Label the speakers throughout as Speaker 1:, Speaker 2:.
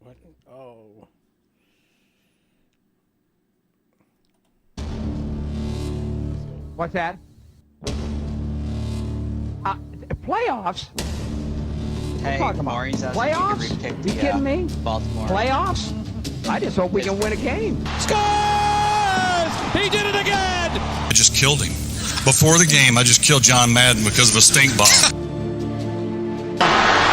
Speaker 1: What? Oh.
Speaker 2: What's that? Playoffs?
Speaker 3: Hey,
Speaker 2: talking about?
Speaker 3: Maureen's asking
Speaker 2: Playoffs?
Speaker 3: if you can repick
Speaker 2: You
Speaker 3: the
Speaker 2: kidding me?
Speaker 3: Baltimore.
Speaker 2: Playoffs? I just hope we can win a game.
Speaker 4: Scores! He did it again!
Speaker 5: I just killed him. Before the game, I just killed John Madden because of a stink bomb.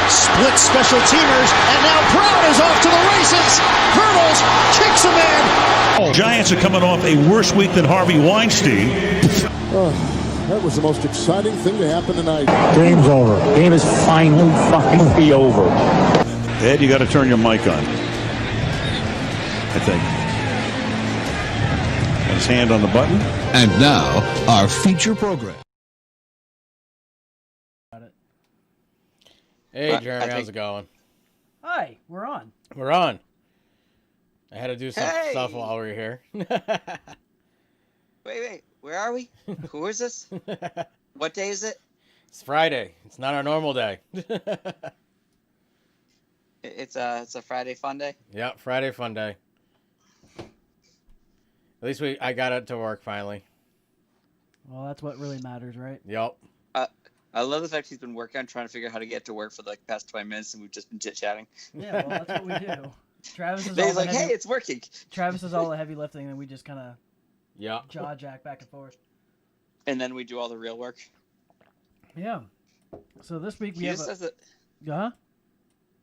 Speaker 6: Split special teamers, and now Brown is off to the races. Hurdles, kicks him in.
Speaker 7: Giants are coming off a worse week than Harvey Weinstein.
Speaker 8: That was the most exciting thing to happen tonight.
Speaker 9: Game's over. Game is finally fucking be over.
Speaker 7: Ed, you got to turn your mic on. I think. Got his hand on the button.
Speaker 10: And now, our feature program.
Speaker 1: Hey, Jeremy, how's it going?
Speaker 11: Hi, we're on.
Speaker 1: We're on. I had to do some
Speaker 3: Hey!
Speaker 1: stuff while we were here.
Speaker 3: Wait, where are we? Who is this? What day is it?
Speaker 1: It's Friday. It's not our normal day.
Speaker 3: It's a Friday fun day.
Speaker 1: Yeah, Friday fun day. At least I got it to work finally.
Speaker 11: Well, that's what really matters, right?
Speaker 1: Yep.
Speaker 3: I love the fact he's been working on trying to figure out how to get to work for like the past 20 minutes, and we've just been chit-chatting.
Speaker 11: Yeah, well, that's what we do. Travis is
Speaker 3: Then
Speaker 11: all
Speaker 3: he's
Speaker 11: the
Speaker 3: like,
Speaker 11: heavy,
Speaker 3: hey, it's working.
Speaker 11: Travis is all the heavy lifting, and we just kind of
Speaker 1: Yeah.
Speaker 11: jaw jack back and forth.
Speaker 3: And then we do all the real work.
Speaker 11: Yeah. So this week we
Speaker 3: He
Speaker 11: have
Speaker 3: just does it.
Speaker 11: He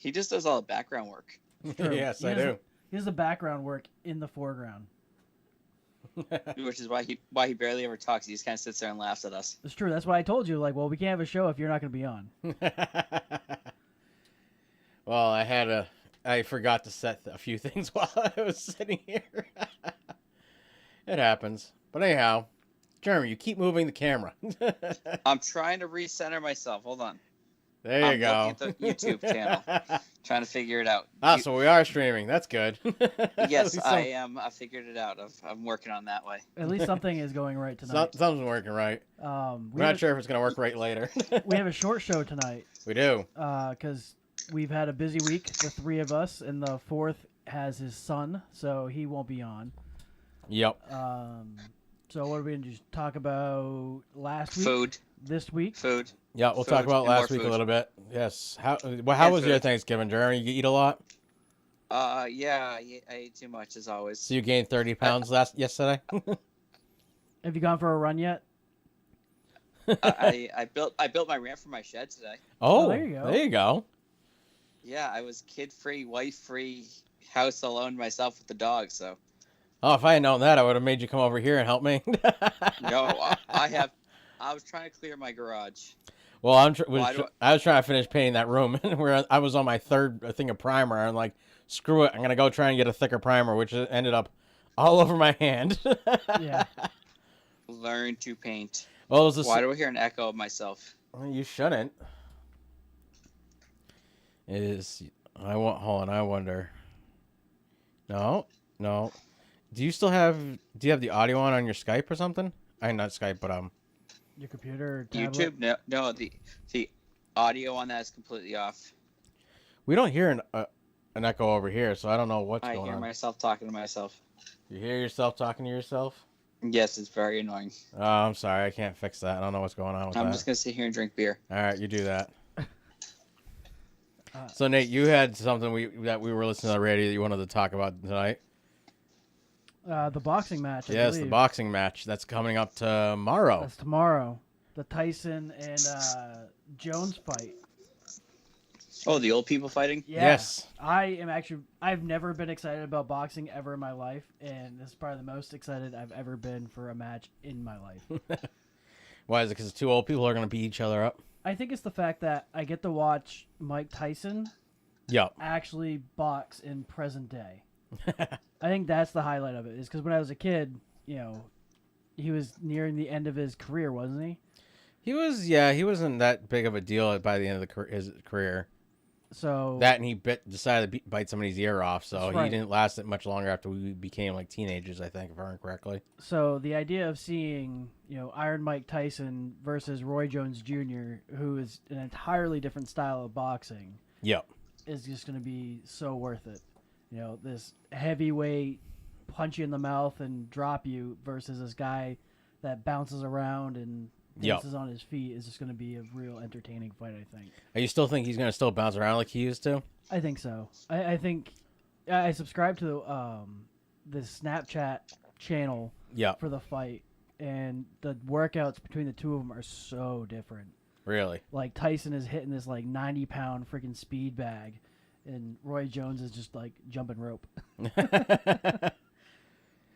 Speaker 3: He just does all the background work.
Speaker 1: Yes, I do.
Speaker 11: He does the background work in the foreground.
Speaker 3: Which is why he barely ever talks. He just kind of sits there and laughs at us.
Speaker 11: It's true. That's why I told you, like, well, we can't have a show if you're not going to be on.
Speaker 1: Well, I forgot to set a few things while I was sitting here. It happens. But anyhow, Jeremy, you keep moving the camera.
Speaker 3: I'm trying to recenter myself. Hold on.
Speaker 1: There you go.
Speaker 3: I'm looking at the YouTube channel, trying to figure it out.
Speaker 1: So we are streaming. That's good.
Speaker 3: Yes, I am. I figured it out. I'm working on that way.
Speaker 11: At least something is going right tonight.
Speaker 1: Something's working right. We're not sure if it's going to work right later.
Speaker 11: We have a short show tonight.
Speaker 1: We do.
Speaker 11: Because we've had a busy week, the three of us, and the fourth has his son, so he won't be on.
Speaker 1: Yep.
Speaker 11: So what are we going to just talk about last week?
Speaker 3: Food.
Speaker 11: This week?
Speaker 3: Food.
Speaker 1: Yeah, we'll talk about last week a little bit. Yes. How was your Thanksgiving, Jeremy? You eat a lot?
Speaker 3: Yeah, I ate too much as always.
Speaker 1: So you gained 30 pounds yesterday?
Speaker 11: Have you gone for a run yet?
Speaker 3: I built my ramp for my shed today.
Speaker 1: Oh,
Speaker 11: there you go.
Speaker 1: There you go.
Speaker 3: Yeah, I was kid-free, wife-free, house alone myself with the dog, so.
Speaker 1: Oh, if I had known that, I would have made you come over here and help me.
Speaker 3: No, I was trying to clear my garage.
Speaker 1: Well, I was trying to finish painting that room, where I was on my third thing of primer. I'm like, screw it, I'm gonna go try and get a thicker primer, which ended up all over my hand.
Speaker 11: Yeah.
Speaker 3: Learn to paint.
Speaker 1: Well,
Speaker 3: why do I hear an echo of myself?
Speaker 1: You shouldn't. I wonder. No. Do you have the audio on your Skype or something? Not Skype, but
Speaker 11: your computer or tablet?
Speaker 3: YouTube? No, the audio on that is completely off.
Speaker 1: We don't hear an echo over here, so I don't know what's going on.
Speaker 3: I hear myself talking to myself.
Speaker 1: You hear yourself talking to yourself?
Speaker 3: Yes, it's very annoying.
Speaker 1: Oh, I'm sorry. I can't fix that. I don't know what's going on with that.
Speaker 3: I'm just going to sit here and drink beer.
Speaker 1: All right, you do that. So, Nate, you had something that we were listening to on the radio that you wanted to talk about tonight.
Speaker 11: The boxing match, I
Speaker 1: Yes,
Speaker 11: believe.
Speaker 1: the boxing match. That's coming up tomorrow.
Speaker 11: That's tomorrow. The Tyson and Jones fight.
Speaker 3: Oh, the old people fighting?
Speaker 11: Yeah.
Speaker 1: Yes.
Speaker 11: I've never been excited about boxing ever in my life, and this is probably the most excited I've ever been for a match in my life.
Speaker 1: Why is it? Because two old people are going to beat each other up?
Speaker 11: I think it's the fact that I get to watch Mike Tyson actually box in present day. I think that's the highlight of it, is because when I was a kid, he was nearing the end of his career, wasn't he?
Speaker 1: He was, yeah. He wasn't that big of a deal by the end of his career.
Speaker 11: So
Speaker 1: that, and he decided to bite somebody's ear off, so
Speaker 11: right.
Speaker 1: He didn't last it much longer after we became like teenagers, I think, if I remember correctly.
Speaker 11: So the idea of seeing, Iron Mike Tyson versus Roy Jones Jr., who is an entirely different style of boxing,
Speaker 1: yep,
Speaker 11: is just going to be so worth it. this heavyweight punch you in the mouth and drop you versus this guy that bounces around and dances on his feet is just going to be a real entertaining fight, I think.
Speaker 1: You still think he's going to still bounce around like he used to?
Speaker 11: I think so. I think I subscribe to the Snapchat channel for the fight, and the workouts between the two of them are so different.
Speaker 1: Really?
Speaker 11: Like Tyson is hitting this like 90-pound freaking speed bag, and Roy Jones is just like jumping rope.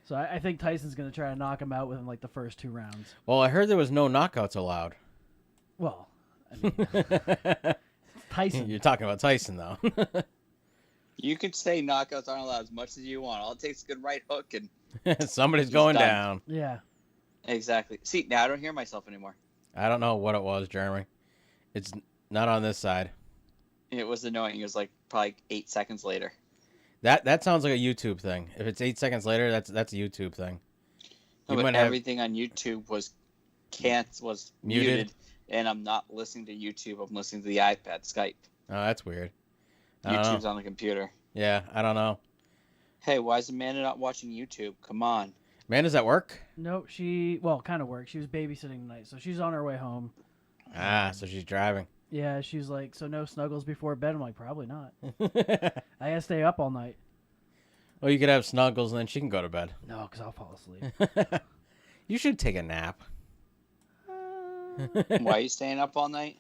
Speaker 11: So I think Tyson's going to try to knock him out within like the first 2 rounds.
Speaker 1: Well, I heard there was no knockouts allowed.
Speaker 11: Well, I mean, Tyson.
Speaker 1: You're talking about Tyson, though.
Speaker 3: You could say knockouts aren't allowed as much as you want. All it takes is a good right hook and
Speaker 1: somebody's going
Speaker 3: done.
Speaker 1: down.
Speaker 11: Yeah.
Speaker 3: Exactly. See, now I don't hear myself anymore.
Speaker 1: I don't know what it was, Jeremy. It's not on this side.
Speaker 3: It was annoying. It was like probably 8 seconds later.
Speaker 1: That sounds like a YouTube thing. If it's 8 seconds later, that's a YouTube thing.
Speaker 3: No, but everything on YouTube was muted, and I'm not listening to YouTube. I'm listening to the iPad, Skype.
Speaker 1: Oh, that's weird.
Speaker 3: YouTube's on the computer.
Speaker 1: Yeah, I don't know.
Speaker 3: Hey, why is Amanda not watching YouTube? Come on.
Speaker 1: Amanda's at work?
Speaker 11: No, kind of work. She was babysitting tonight, so she's on her way home.
Speaker 1: So she's driving.
Speaker 11: Yeah, she's like, so no snuggles before bed? I'm like, probably not. I gotta stay up all night.
Speaker 1: Well, you could have snuggles and then she can go to bed.
Speaker 11: No, because I'll fall asleep.
Speaker 1: You should take a nap.
Speaker 3: Why are you staying up all night?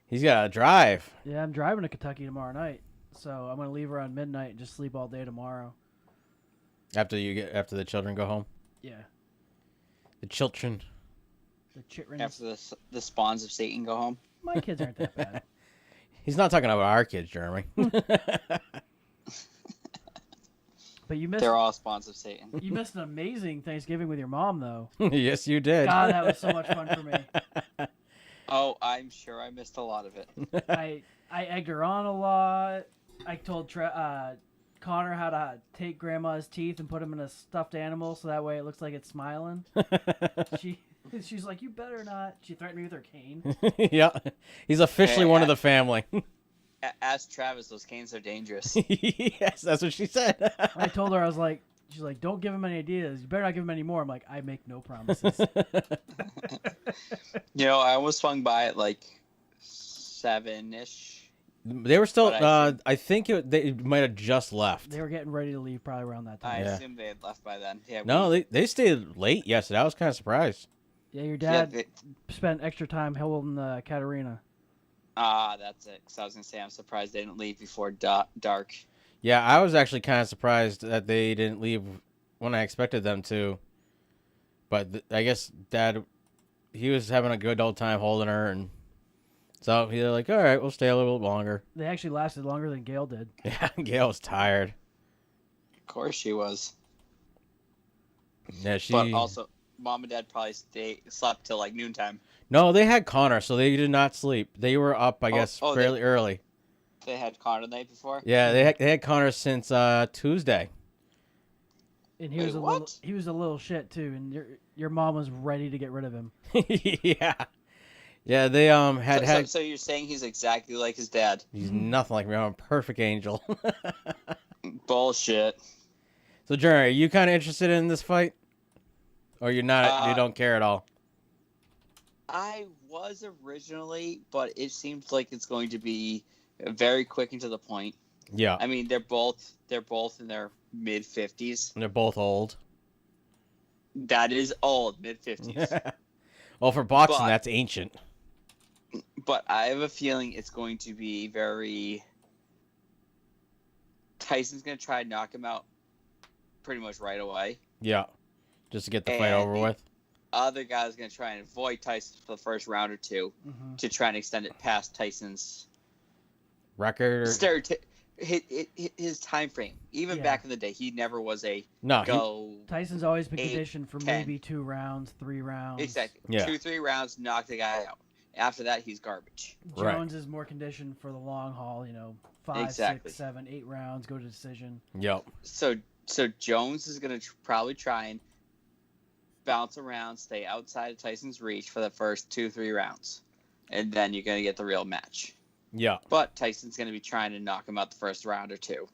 Speaker 1: He's got to drive.
Speaker 11: Yeah, I'm driving to Kentucky tomorrow night, so I'm gonna leave around midnight and just sleep all day tomorrow.
Speaker 1: After the children go home?
Speaker 11: Yeah.
Speaker 1: The children.
Speaker 11: The chitrins.
Speaker 3: After the spawns of Satan go home?
Speaker 11: My kids aren't that bad.
Speaker 1: He's not talking about our kids, Jeremy.
Speaker 11: But you missed.
Speaker 3: They're all spawns of Satan.
Speaker 11: You missed an amazing Thanksgiving with your mom, though.
Speaker 1: Yes, you did.
Speaker 11: God, that was so much fun for me.
Speaker 3: Oh, I'm sure I missed a lot of it.
Speaker 11: I egged her on a lot. I told Connor how to take Grandma's teeth and put them in a stuffed animal so that way it looks like it's smiling. She's like, you better not. She threatened me with her cane.
Speaker 1: Yeah. He's officially one of the family.
Speaker 3: Ask Travis, those canes are dangerous.
Speaker 1: Yes, that's what she said.
Speaker 11: I told her, she's like, don't give him any ideas. You better not give him any more. I'm like, I make no promises.
Speaker 3: I almost swung by at like 7-ish.
Speaker 1: They were still, I think they might have just left.
Speaker 11: They were getting ready to leave probably around that time.
Speaker 3: I assumed they had left by then. Yeah,
Speaker 1: no, they stayed late yesterday. I was kind of surprised.
Speaker 11: Yeah, your dad spent extra time holding Katerina.
Speaker 3: That's it. Because I was going to say, I'm surprised they didn't leave before dark.
Speaker 1: Yeah, I was actually kind of surprised that they didn't leave when I expected them to. But I guess Dad, he was having a good old time holding her, and so they're like, all right, we'll stay a little bit longer.
Speaker 11: They actually lasted longer than Gail did.
Speaker 1: Yeah, Gail was tired.
Speaker 3: Of course she was.
Speaker 1: Yeah,
Speaker 3: But also, Mom and Dad probably slept till like noontime.
Speaker 1: No, they had Connor, so they did not sleep. They were up, I guess, fairly early.
Speaker 3: They had Connor the night before?
Speaker 1: Yeah, they had Connor since Tuesday.
Speaker 11: And he was a little shit too, and your mom was ready to get rid of him. Yeah, they had.
Speaker 3: So you're saying he's exactly like his dad?
Speaker 1: He's nothing like me. I'm a perfect angel.
Speaker 3: Bullshit.
Speaker 1: So, Jerry, are you kind of interested in this fight, or you're not? You don't care at all?
Speaker 3: I was originally, but it seems like it's going to be very quick and to the point.
Speaker 1: Yeah.
Speaker 3: I mean, they're both in their mid-50s.
Speaker 1: And they're both old.
Speaker 3: That is old, mid-50s.
Speaker 1: Well, for boxing, that's ancient.
Speaker 3: But I have a feeling it's going to be very... Tyson's going to try to knock him out pretty much right away.
Speaker 1: Yeah. Just to get the fight over with.
Speaker 3: Other guy's going to try and avoid Tyson for the first round or two to try and extend it past Tyson's
Speaker 1: record.
Speaker 3: His time frame. Even back in the day, he never was a
Speaker 11: Tyson's always been conditioned for maybe 2 rounds, 3 rounds.
Speaker 3: Exactly.
Speaker 1: Yeah.
Speaker 3: 2-3 rounds, knock the guy out. After that, he's garbage.
Speaker 11: Jones is more conditioned for the long haul. 5, 6, 7, 8 rounds, go to decision.
Speaker 1: Yep.
Speaker 3: So Jones is going to probably try and bounce around, stay outside of Tyson's reach for the first 2-3 rounds, and then you're going to get the real match.
Speaker 1: Yeah.
Speaker 3: But Tyson's going to be trying to knock him out the first round or two.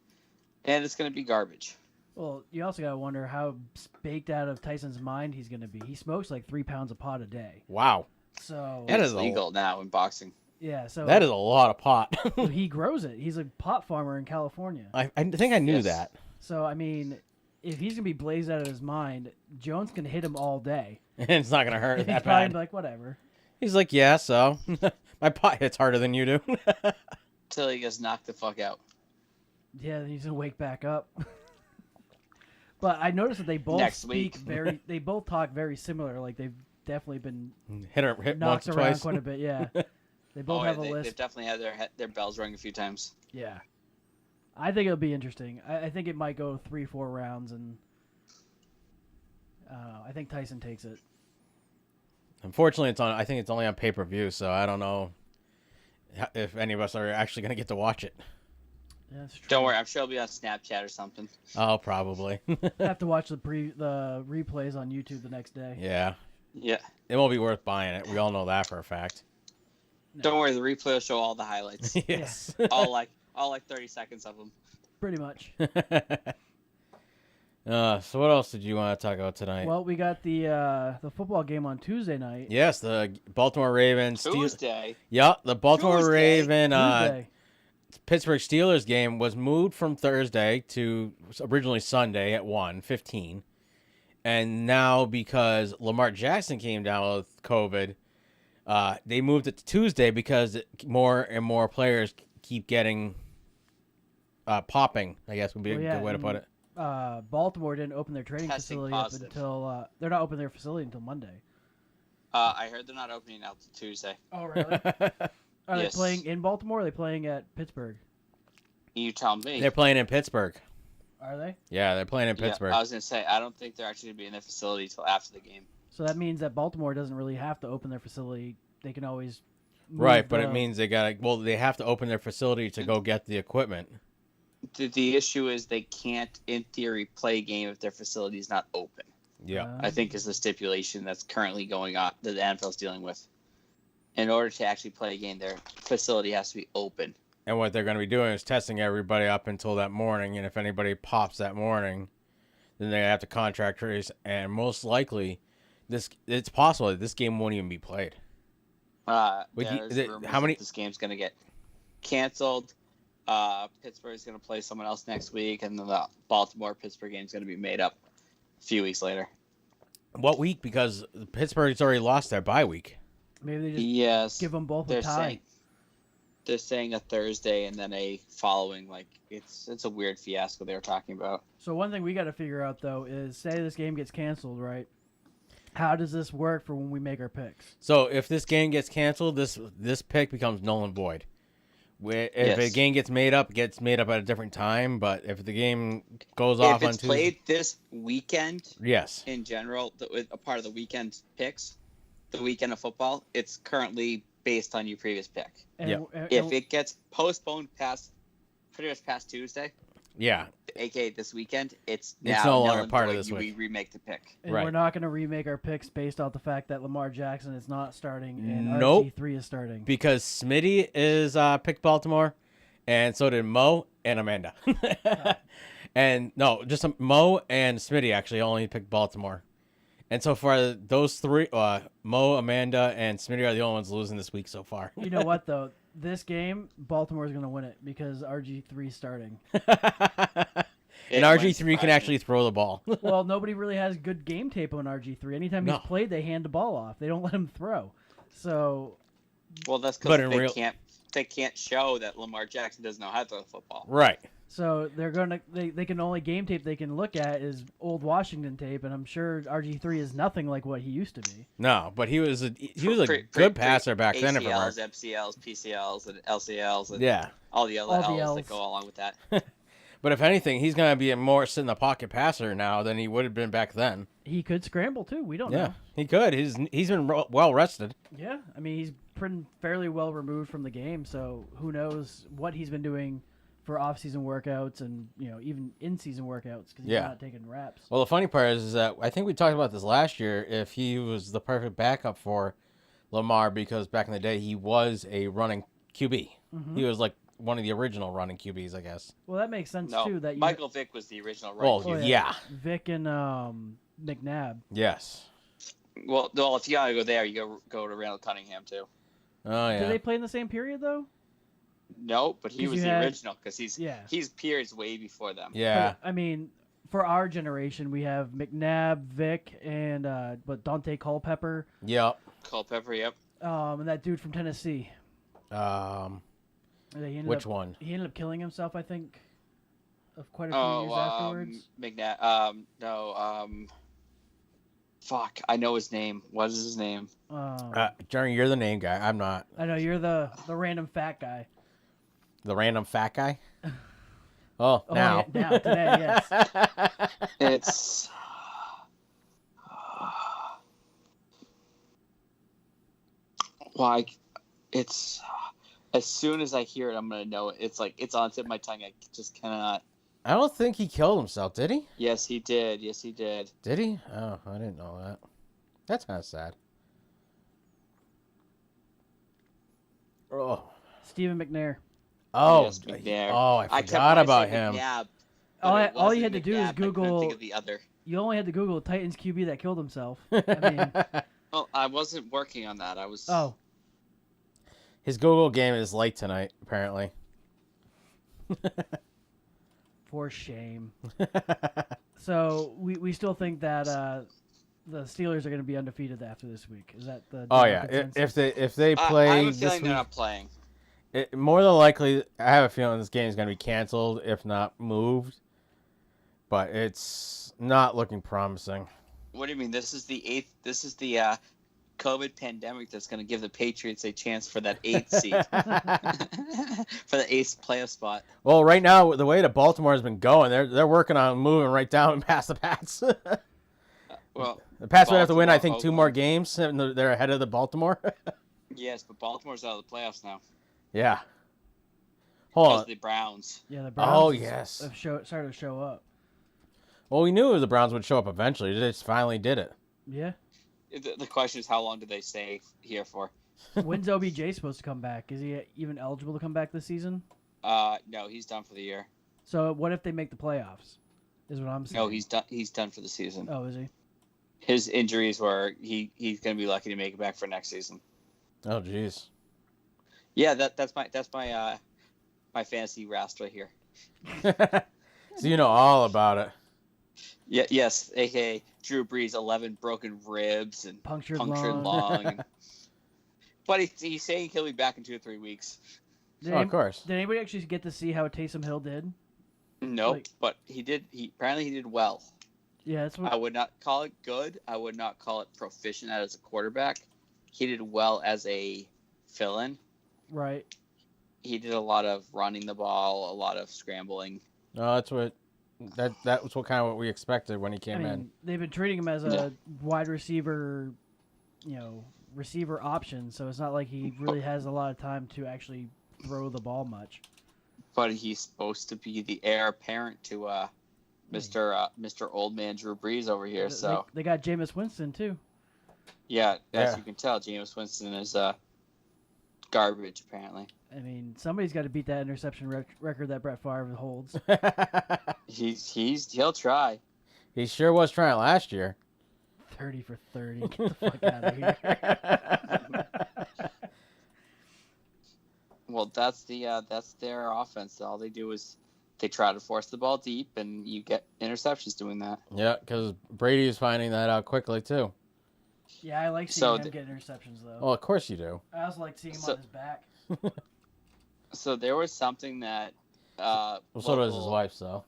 Speaker 3: And it's going to be garbage.
Speaker 11: Well, you also gotta wonder how baked out of Tyson's mind he's gonna be. He smokes like 3 pounds of pot a day.
Speaker 1: Wow.
Speaker 11: So
Speaker 3: That is legal now in boxing.
Speaker 11: Yeah, so
Speaker 1: that is a lot of pot.
Speaker 11: he grows it. He's a pot farmer in California.
Speaker 1: I think I knew that.
Speaker 11: So I mean, if he's gonna be blazed out of his mind, Jones can hit him all day.
Speaker 1: And it's not gonna hurt
Speaker 11: He's
Speaker 1: that
Speaker 11: probably
Speaker 1: bad.
Speaker 11: like, whatever.
Speaker 1: He's like, yeah, so my pot hits harder than you do.
Speaker 3: Till he gets knocked the fuck out.
Speaker 11: Yeah, then he's gonna wake back up. But I noticed that they both
Speaker 3: Next week.
Speaker 11: they both talk very similar. Like they've definitely been
Speaker 1: hit
Speaker 11: knocked
Speaker 1: once or
Speaker 11: around
Speaker 1: twice.
Speaker 11: quite a bit. Yeah, they both have a list.
Speaker 3: They've definitely had their bells ring a few times.
Speaker 11: Yeah, I think it'll be interesting. I think it might go 3-4 rounds, and I think Tyson takes it.
Speaker 1: Unfortunately, I think it's only on pay-per-view, so I don't know if any of us are actually gonna get to watch it.
Speaker 11: Yeah, that's true.
Speaker 3: Don't worry, I'm sure it'll be on Snapchat or something.
Speaker 1: Oh, probably.
Speaker 11: I have to watch the replays on YouTube the next day.
Speaker 1: Yeah.
Speaker 3: Yeah.
Speaker 1: It won't be worth buying it. We all know that for a fact.
Speaker 11: No.
Speaker 3: Don't worry, the replay will show all the highlights.
Speaker 1: Yes.
Speaker 3: all like 30 seconds of them.
Speaker 11: Pretty much.
Speaker 1: So what else did you want to talk about tonight?
Speaker 11: Well, we got the football game on Tuesday night.
Speaker 1: Yes, the Baltimore Ravens.
Speaker 3: Tuesday.
Speaker 1: Yeah, the Baltimore
Speaker 3: Tuesday.
Speaker 1: Raven
Speaker 11: Tuesday.
Speaker 1: Pittsburgh Steelers game was moved from Thursday to originally Sunday at 1:15. And now because Lamar Jackson came down with COVID, they moved it to Tuesday because more and more players keep getting popping, I guess would be a good way to put it.
Speaker 11: Baltimore didn't open their training
Speaker 3: Testing
Speaker 11: facility
Speaker 3: positive.
Speaker 11: up until they're not opening their facility until Monday.
Speaker 3: I heard they're not opening out till Tuesday.
Speaker 11: Oh, really? Are they
Speaker 3: Yes.
Speaker 11: playing in Baltimore or are they playing at Pittsburgh?
Speaker 3: You tell me.
Speaker 1: They're playing in Pittsburgh.
Speaker 11: Are they?
Speaker 1: Yeah, they're playing in Pittsburgh.
Speaker 3: Yeah, I was gonna say I don't think they're actually gonna be in their facility till after the game.
Speaker 11: So that means that Baltimore doesn't really have to open their facility. They can always move
Speaker 1: Right, but it means they have to open their facility to go get the equipment.
Speaker 3: The issue is they can't, in theory, play a game if their facility is not open.
Speaker 1: Yeah.
Speaker 3: I think is the stipulation that's currently going on that the NFL is dealing with. In order to actually play a game, their facility has to be open.
Speaker 1: And what they're going to be doing is testing everybody up until that morning, and if anybody pops that morning, then they have to contract trace, and most likely, it's possible that this game won't even be played.
Speaker 3: There's rumors
Speaker 1: how many?
Speaker 3: that this game's going to get canceled. Pittsburgh's going to play someone else next week, and then the Baltimore-Pittsburgh game is going to be made up a few weeks later.
Speaker 1: What week? Because Pittsburgh's already lost their bye week.
Speaker 11: Maybe they just give them both a tie.
Speaker 3: They're saying a Thursday and then a following. Like it's a weird fiasco they were talking about.
Speaker 11: So one thing we got to figure out though is, say this game gets canceled, right? How does this work for when we make our picks?
Speaker 1: So if this game gets canceled, this pick becomes null and void. If a game gets made up at a different time. But if the game goes off on Tuesday,
Speaker 3: if it's played this weekend,
Speaker 1: yes,
Speaker 3: in general, a part of the weekend picks, the weekend of football, it's currently based on your previous pick. If it gets postponed pretty much past Tuesday,
Speaker 1: yeah,
Speaker 3: aka this weekend, it's
Speaker 1: no longer part of this week.
Speaker 3: We remake the pick.
Speaker 11: And we're not going to remake our picks based off the fact that Lamar Jackson is not starting and
Speaker 1: Nope.
Speaker 11: RG3 is starting.
Speaker 1: Because Smitty is picked Baltimore, and so did Mo and Amanda. And no, just Mo and Smitty actually only picked Baltimore. And so far, those three, Mo, Amanda, and Smitty are the only ones losing this week so far.
Speaker 11: You know what, though? This game, Baltimore's going to win it because RG3 is starting.
Speaker 1: And RG3 can actually throw the ball.
Speaker 11: Well, nobody really has good game tape on RG3. Anytime he's played, they hand the ball off. They don't let him throw. So,
Speaker 3: well, that's because they can't show that Lamar Jackson doesn't know how to throw the football.
Speaker 1: Right.
Speaker 11: So they can only game tape they can look at is old Washington tape, and I'm sure RG3 is nothing like what he used to be.
Speaker 1: No, but he was a good passer back then.
Speaker 3: ACLs, MCLs, PCLs, and LCLs, and all the other L's that go along with that.
Speaker 1: But if anything, he's going to be a more sit in the pocket passer now than he would have been back then.
Speaker 11: He could scramble too. We don't know.
Speaker 1: Yeah, he could. He's been well rested.
Speaker 11: Yeah, I mean he's been fairly well removed from the game, so who knows what he's been doing for off-season workouts and even in-season workouts because he's not taking reps.
Speaker 1: Well, the funny part is that I think we talked about this last year. If he was the perfect backup for Lamar, because back in the day he was a running QB. Mm-hmm. He was like one of the original running QBs, I guess.
Speaker 11: Well, that makes sense
Speaker 3: No,
Speaker 11: too. That
Speaker 3: Michael Vick was the original
Speaker 1: Well,
Speaker 3: running QB.
Speaker 1: yeah.
Speaker 11: Vick and McNabb.
Speaker 1: Yes.
Speaker 3: Well, if you gotta go there, you go to Randall Cunningham too.
Speaker 1: Oh yeah.
Speaker 11: Did they play in the same period though?
Speaker 3: No, but he
Speaker 11: 'Cause
Speaker 3: was
Speaker 11: you
Speaker 3: the
Speaker 11: had-
Speaker 3: original because he's periods way before them.
Speaker 1: Yeah.
Speaker 11: But, I mean, for our generation, we have McNabb, Vick, and Dante Culpepper.
Speaker 1: Yep.
Speaker 3: Culpepper, yep.
Speaker 11: And that dude from Tennessee.
Speaker 1: Which one?
Speaker 11: He ended up killing himself, I think, of quite a few years afterwards.
Speaker 3: McNabb. Fuck, I know his name. What is his name?
Speaker 1: Jerry, you're the name guy. I'm not.
Speaker 11: I know you're the random fat guy.
Speaker 1: The random fat guy? Oh, now.
Speaker 11: Yeah, now, today, yes.
Speaker 3: It's... Like, it's... As soon as I hear it, I'm going to know it. It's like, it's on the tip of my tongue. I just cannot...
Speaker 1: I don't think he killed himself, did he?
Speaker 3: Yes, he did. Yes, he did.
Speaker 1: Did he? Oh, I didn't know that. That's kind of sad.
Speaker 11: Oh. Stephen McNair.
Speaker 1: Oh,
Speaker 3: yes, McNair.
Speaker 1: Oh, I forgot about him.
Speaker 3: McNabb,
Speaker 11: all you had to do is
Speaker 3: I
Speaker 11: Google.
Speaker 3: couldn't think of the other.
Speaker 11: You only had to Google Titans QB that killed himself. I mean,
Speaker 3: well, I wasn't working on that. I was.
Speaker 11: Oh.
Speaker 1: His Google game is late tonight, apparently.
Speaker 11: For shame. So we still think that the Steelers are going to be undefeated after this week. Is that the?
Speaker 1: Oh yeah,
Speaker 11: consensus?
Speaker 1: if they play
Speaker 3: I have a
Speaker 1: this
Speaker 3: feeling
Speaker 1: week,
Speaker 3: they're not playing.
Speaker 1: More than likely, I have a feeling this game is going to be canceled, if not moved. But it's not looking promising.
Speaker 3: What do you mean? This is the eighth. This is the COVID pandemic that's going to give the Patriots a chance for that 8th seed, for the 8th playoff spot.
Speaker 1: Well, right now, the way that Baltimore has been going, they're working on moving right down past the Pats.
Speaker 3: Well,
Speaker 1: the Pats would have to win, I think,
Speaker 3: Oakland.
Speaker 1: 2 more games, and they're ahead of the Baltimore.
Speaker 3: Yes, but Baltimore's out of the playoffs now.
Speaker 1: Yeah. Hold
Speaker 3: Because
Speaker 1: on.
Speaker 3: the Browns.
Speaker 11: Yeah, the Browns.
Speaker 1: Oh yes.
Speaker 11: Have started to show up.
Speaker 1: Well, we knew the Browns would show up eventually. They just finally did it.
Speaker 11: Yeah.
Speaker 3: The question is, how long do they stay here for?
Speaker 11: When's OBJ supposed to come back? Is he even eligible to come back this season?
Speaker 3: No, he's done for the year.
Speaker 11: So what if they make the playoffs? Is what I'm saying.
Speaker 3: No, he's done. He's done for the season.
Speaker 11: Oh, is he?
Speaker 3: His injuries were he's going to be lucky to make it back for next season.
Speaker 1: Oh, jeez.
Speaker 3: Yeah, that's my my fantasy rast right here.
Speaker 1: So you know all about it.
Speaker 3: Yeah, yes, aka Drew Brees, 11 broken ribs and
Speaker 11: punctured
Speaker 3: lung. But he's saying he'll be back in 2 or 3 weeks.
Speaker 1: Of course.
Speaker 11: Did anybody actually get to see how Taysom Hill did?
Speaker 3: Nope, but he did. Apparently he did well.
Speaker 11: Yeah, that's what
Speaker 3: I would not call it good. I would not call it proficient as a quarterback. He did well as a fill-in.
Speaker 11: Right.
Speaker 3: He did a lot of running the ball, a lot of scrambling.
Speaker 1: No, that's what that was what we expected when he came in.
Speaker 11: They've been treating him as a wide receiver, receiver option. So it's not like he really has a lot of time to actually throw the ball much.
Speaker 3: But he's supposed to be the heir apparent to Mr. Old Man Drew Brees over here. So
Speaker 11: they got Jameis Winston too.
Speaker 3: Yeah, as you can tell, Jameis Winston is garbage apparently.
Speaker 11: I mean, somebody's got to beat that interception record that Brett Favre holds.
Speaker 3: He'll try.
Speaker 1: He sure was trying last year.
Speaker 11: 30 for 30. Get the fuck out of here.
Speaker 3: Well, that's their offense. All they do is they try to force the ball deep, and you get interceptions doing that.
Speaker 1: Yeah, because Brady is finding that out quickly too.
Speaker 11: Yeah, I like seeing him get interceptions though.
Speaker 1: Well, of course you do.
Speaker 11: I also like seeing him on his back.
Speaker 3: So there was something that.
Speaker 1: So does his wife. So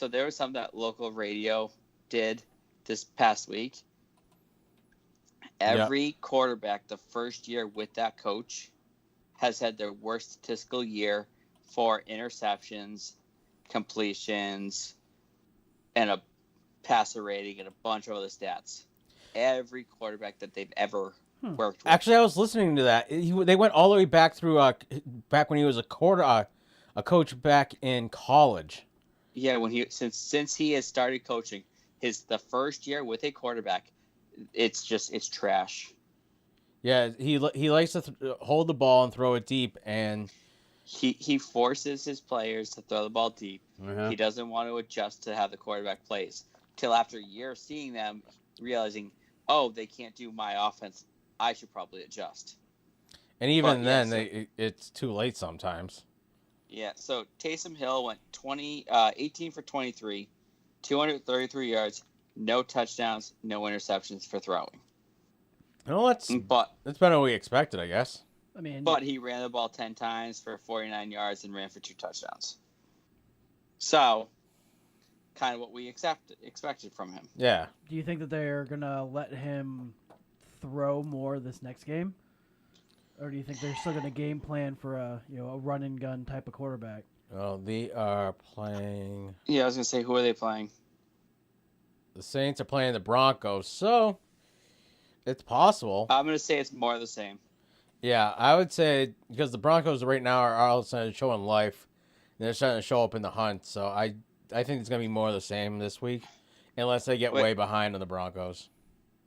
Speaker 3: there was something that local radio did this past week. Every quarterback the first year with that coach has had their worst statistical year for interceptions, completions, and a passer rating and a bunch of other stats. Every quarterback that they've ever worked with.
Speaker 1: Actually, I was listening to that. They went all the way back through back when he was a coach back in college.
Speaker 3: Yeah, when since he has started coaching, the first year with a quarterback, it's trash.
Speaker 1: Yeah, he likes to hold the ball and throw it deep, and
Speaker 3: he forces his players to throw the ball deep.
Speaker 1: Uh-huh.
Speaker 3: He doesn't want to adjust to how the quarterback plays. Till after a year of seeing them, realizing, oh, they can't do my offense. I should probably adjust.
Speaker 1: And even then, it's too late sometimes.
Speaker 3: Yeah, so Taysom Hill went 18 for 23, 233 yards, no touchdowns, no interceptions for throwing.
Speaker 1: Well, that's better than we expected, I guess.
Speaker 11: I mean,
Speaker 3: but he ran the ball 10 times for 49 yards and ran for 2 touchdowns. So, kind of what we expected from him.
Speaker 1: Yeah.
Speaker 11: Do you think that they're gonna let him throw more this next game? Or do you think they're still going to game plan for a run and gun type of quarterback?
Speaker 1: Well, they are playing.
Speaker 3: Yeah, I was going to say, who are they playing?
Speaker 1: The Saints are playing the Broncos, so it's possible.
Speaker 3: I'm going to say it's more of the same.
Speaker 1: Yeah, I would say because the Broncos right now are all of a sudden showing life, and they're starting to show up in the hunt. So I think it's going to be more of the same this week, unless they get way behind on the Broncos.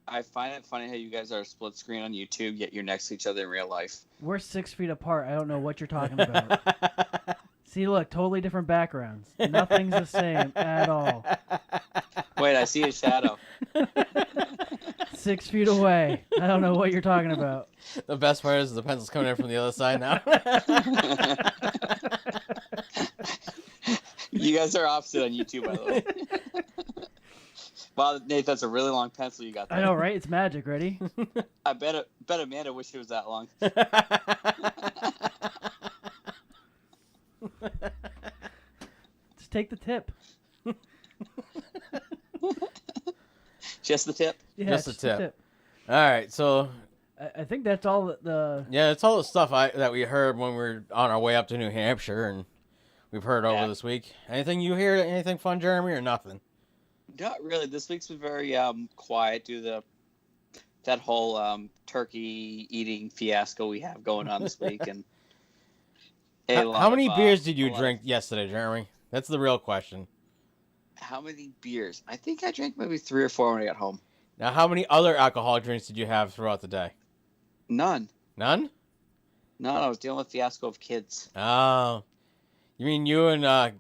Speaker 3: I find it funny how you guys are split screen on YouTube, yet you're next to each other in real life.
Speaker 11: We're 6 feet apart. I don't know what you're talking about. See, look, totally different backgrounds. Nothing's the same at all.
Speaker 3: Wait, I see a shadow.
Speaker 11: 6 feet away. I don't know what you're talking about.
Speaker 1: The best part is the pencil's coming in from the other side now.
Speaker 3: You guys are opposite on YouTube, by the way. Wow, Nate, that's a really long pencil you got there.
Speaker 11: I know, right? It's magic. Ready?
Speaker 3: I bet Amanda wished it was that long.
Speaker 11: Just take the tip.
Speaker 3: Just the tip?
Speaker 11: Yeah,
Speaker 1: just the tip. All right, so
Speaker 11: I think that's all the.
Speaker 1: Yeah, it's all the stuff that we heard when we were on our way up to New Hampshire, and we've heard over this week. Anything you hear? Anything fun, Jeremy, or nothing?
Speaker 3: Not really. This week's been very quiet due to that whole turkey eating fiasco we have going on this week. And
Speaker 1: how many beers did you drink yesterday, Jeremy? That's the real question.
Speaker 3: How many beers? I think I drank maybe 3 or 4 when I got home.
Speaker 1: Now, how many other alcoholic drinks did you have throughout the day?
Speaker 3: None.
Speaker 1: None?
Speaker 3: No, I was dealing with fiasco of kids.
Speaker 1: Oh. You mean you and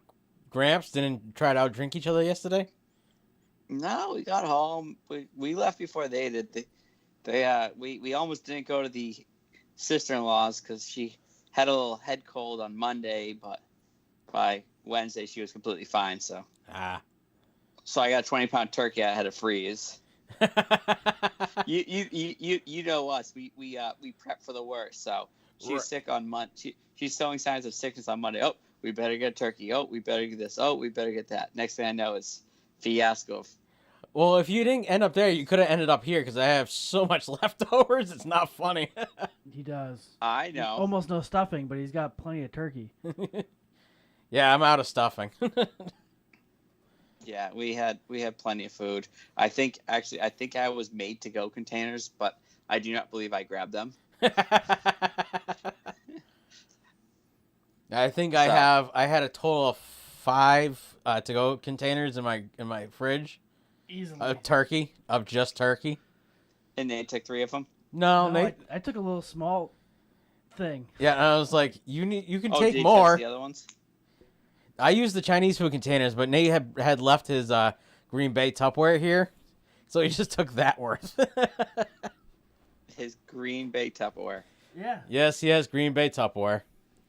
Speaker 1: Gramps didn't try to outdrink each other yesterday?
Speaker 3: No, we got home. We left before they did. We almost didn't go to the sister-in-law's because she had a little head cold on Monday, but by Wednesday she was completely fine. So I got a 20-pound turkey I had to freeze. you know us. We prep for the worst. So she's sick on Monday. She's showing signs of sickness on Monday. Oh, we better get a turkey. Oh, we better get this. Oh, we better get that. Next thing I know, it's fiasco.
Speaker 1: Well, if you didn't end up there, you could have ended up here because I have so much leftovers. It's not funny.
Speaker 11: He does.
Speaker 3: I know.
Speaker 11: Almost no stuffing, but he's got plenty of turkey.
Speaker 1: Yeah, I'm out of stuffing.
Speaker 3: Yeah, we had plenty of food. I think I was made to go containers, but I do not believe I grabbed them.
Speaker 1: I think I had a total of 5 to go containers in my fridge.
Speaker 11: Easily.
Speaker 1: Of just turkey.
Speaker 3: And they took 3 of them?
Speaker 1: No,
Speaker 11: I took a little small thing.
Speaker 1: Yeah, and I was like, you can take
Speaker 3: did you
Speaker 1: more.
Speaker 3: test the other ones?
Speaker 1: I used the Chinese food containers, but Nate had left his Green Bay Tupperware here, so he just took that worth.
Speaker 3: His Green Bay Tupperware.
Speaker 11: Yeah.
Speaker 1: Yes, he has Green Bay Tupperware.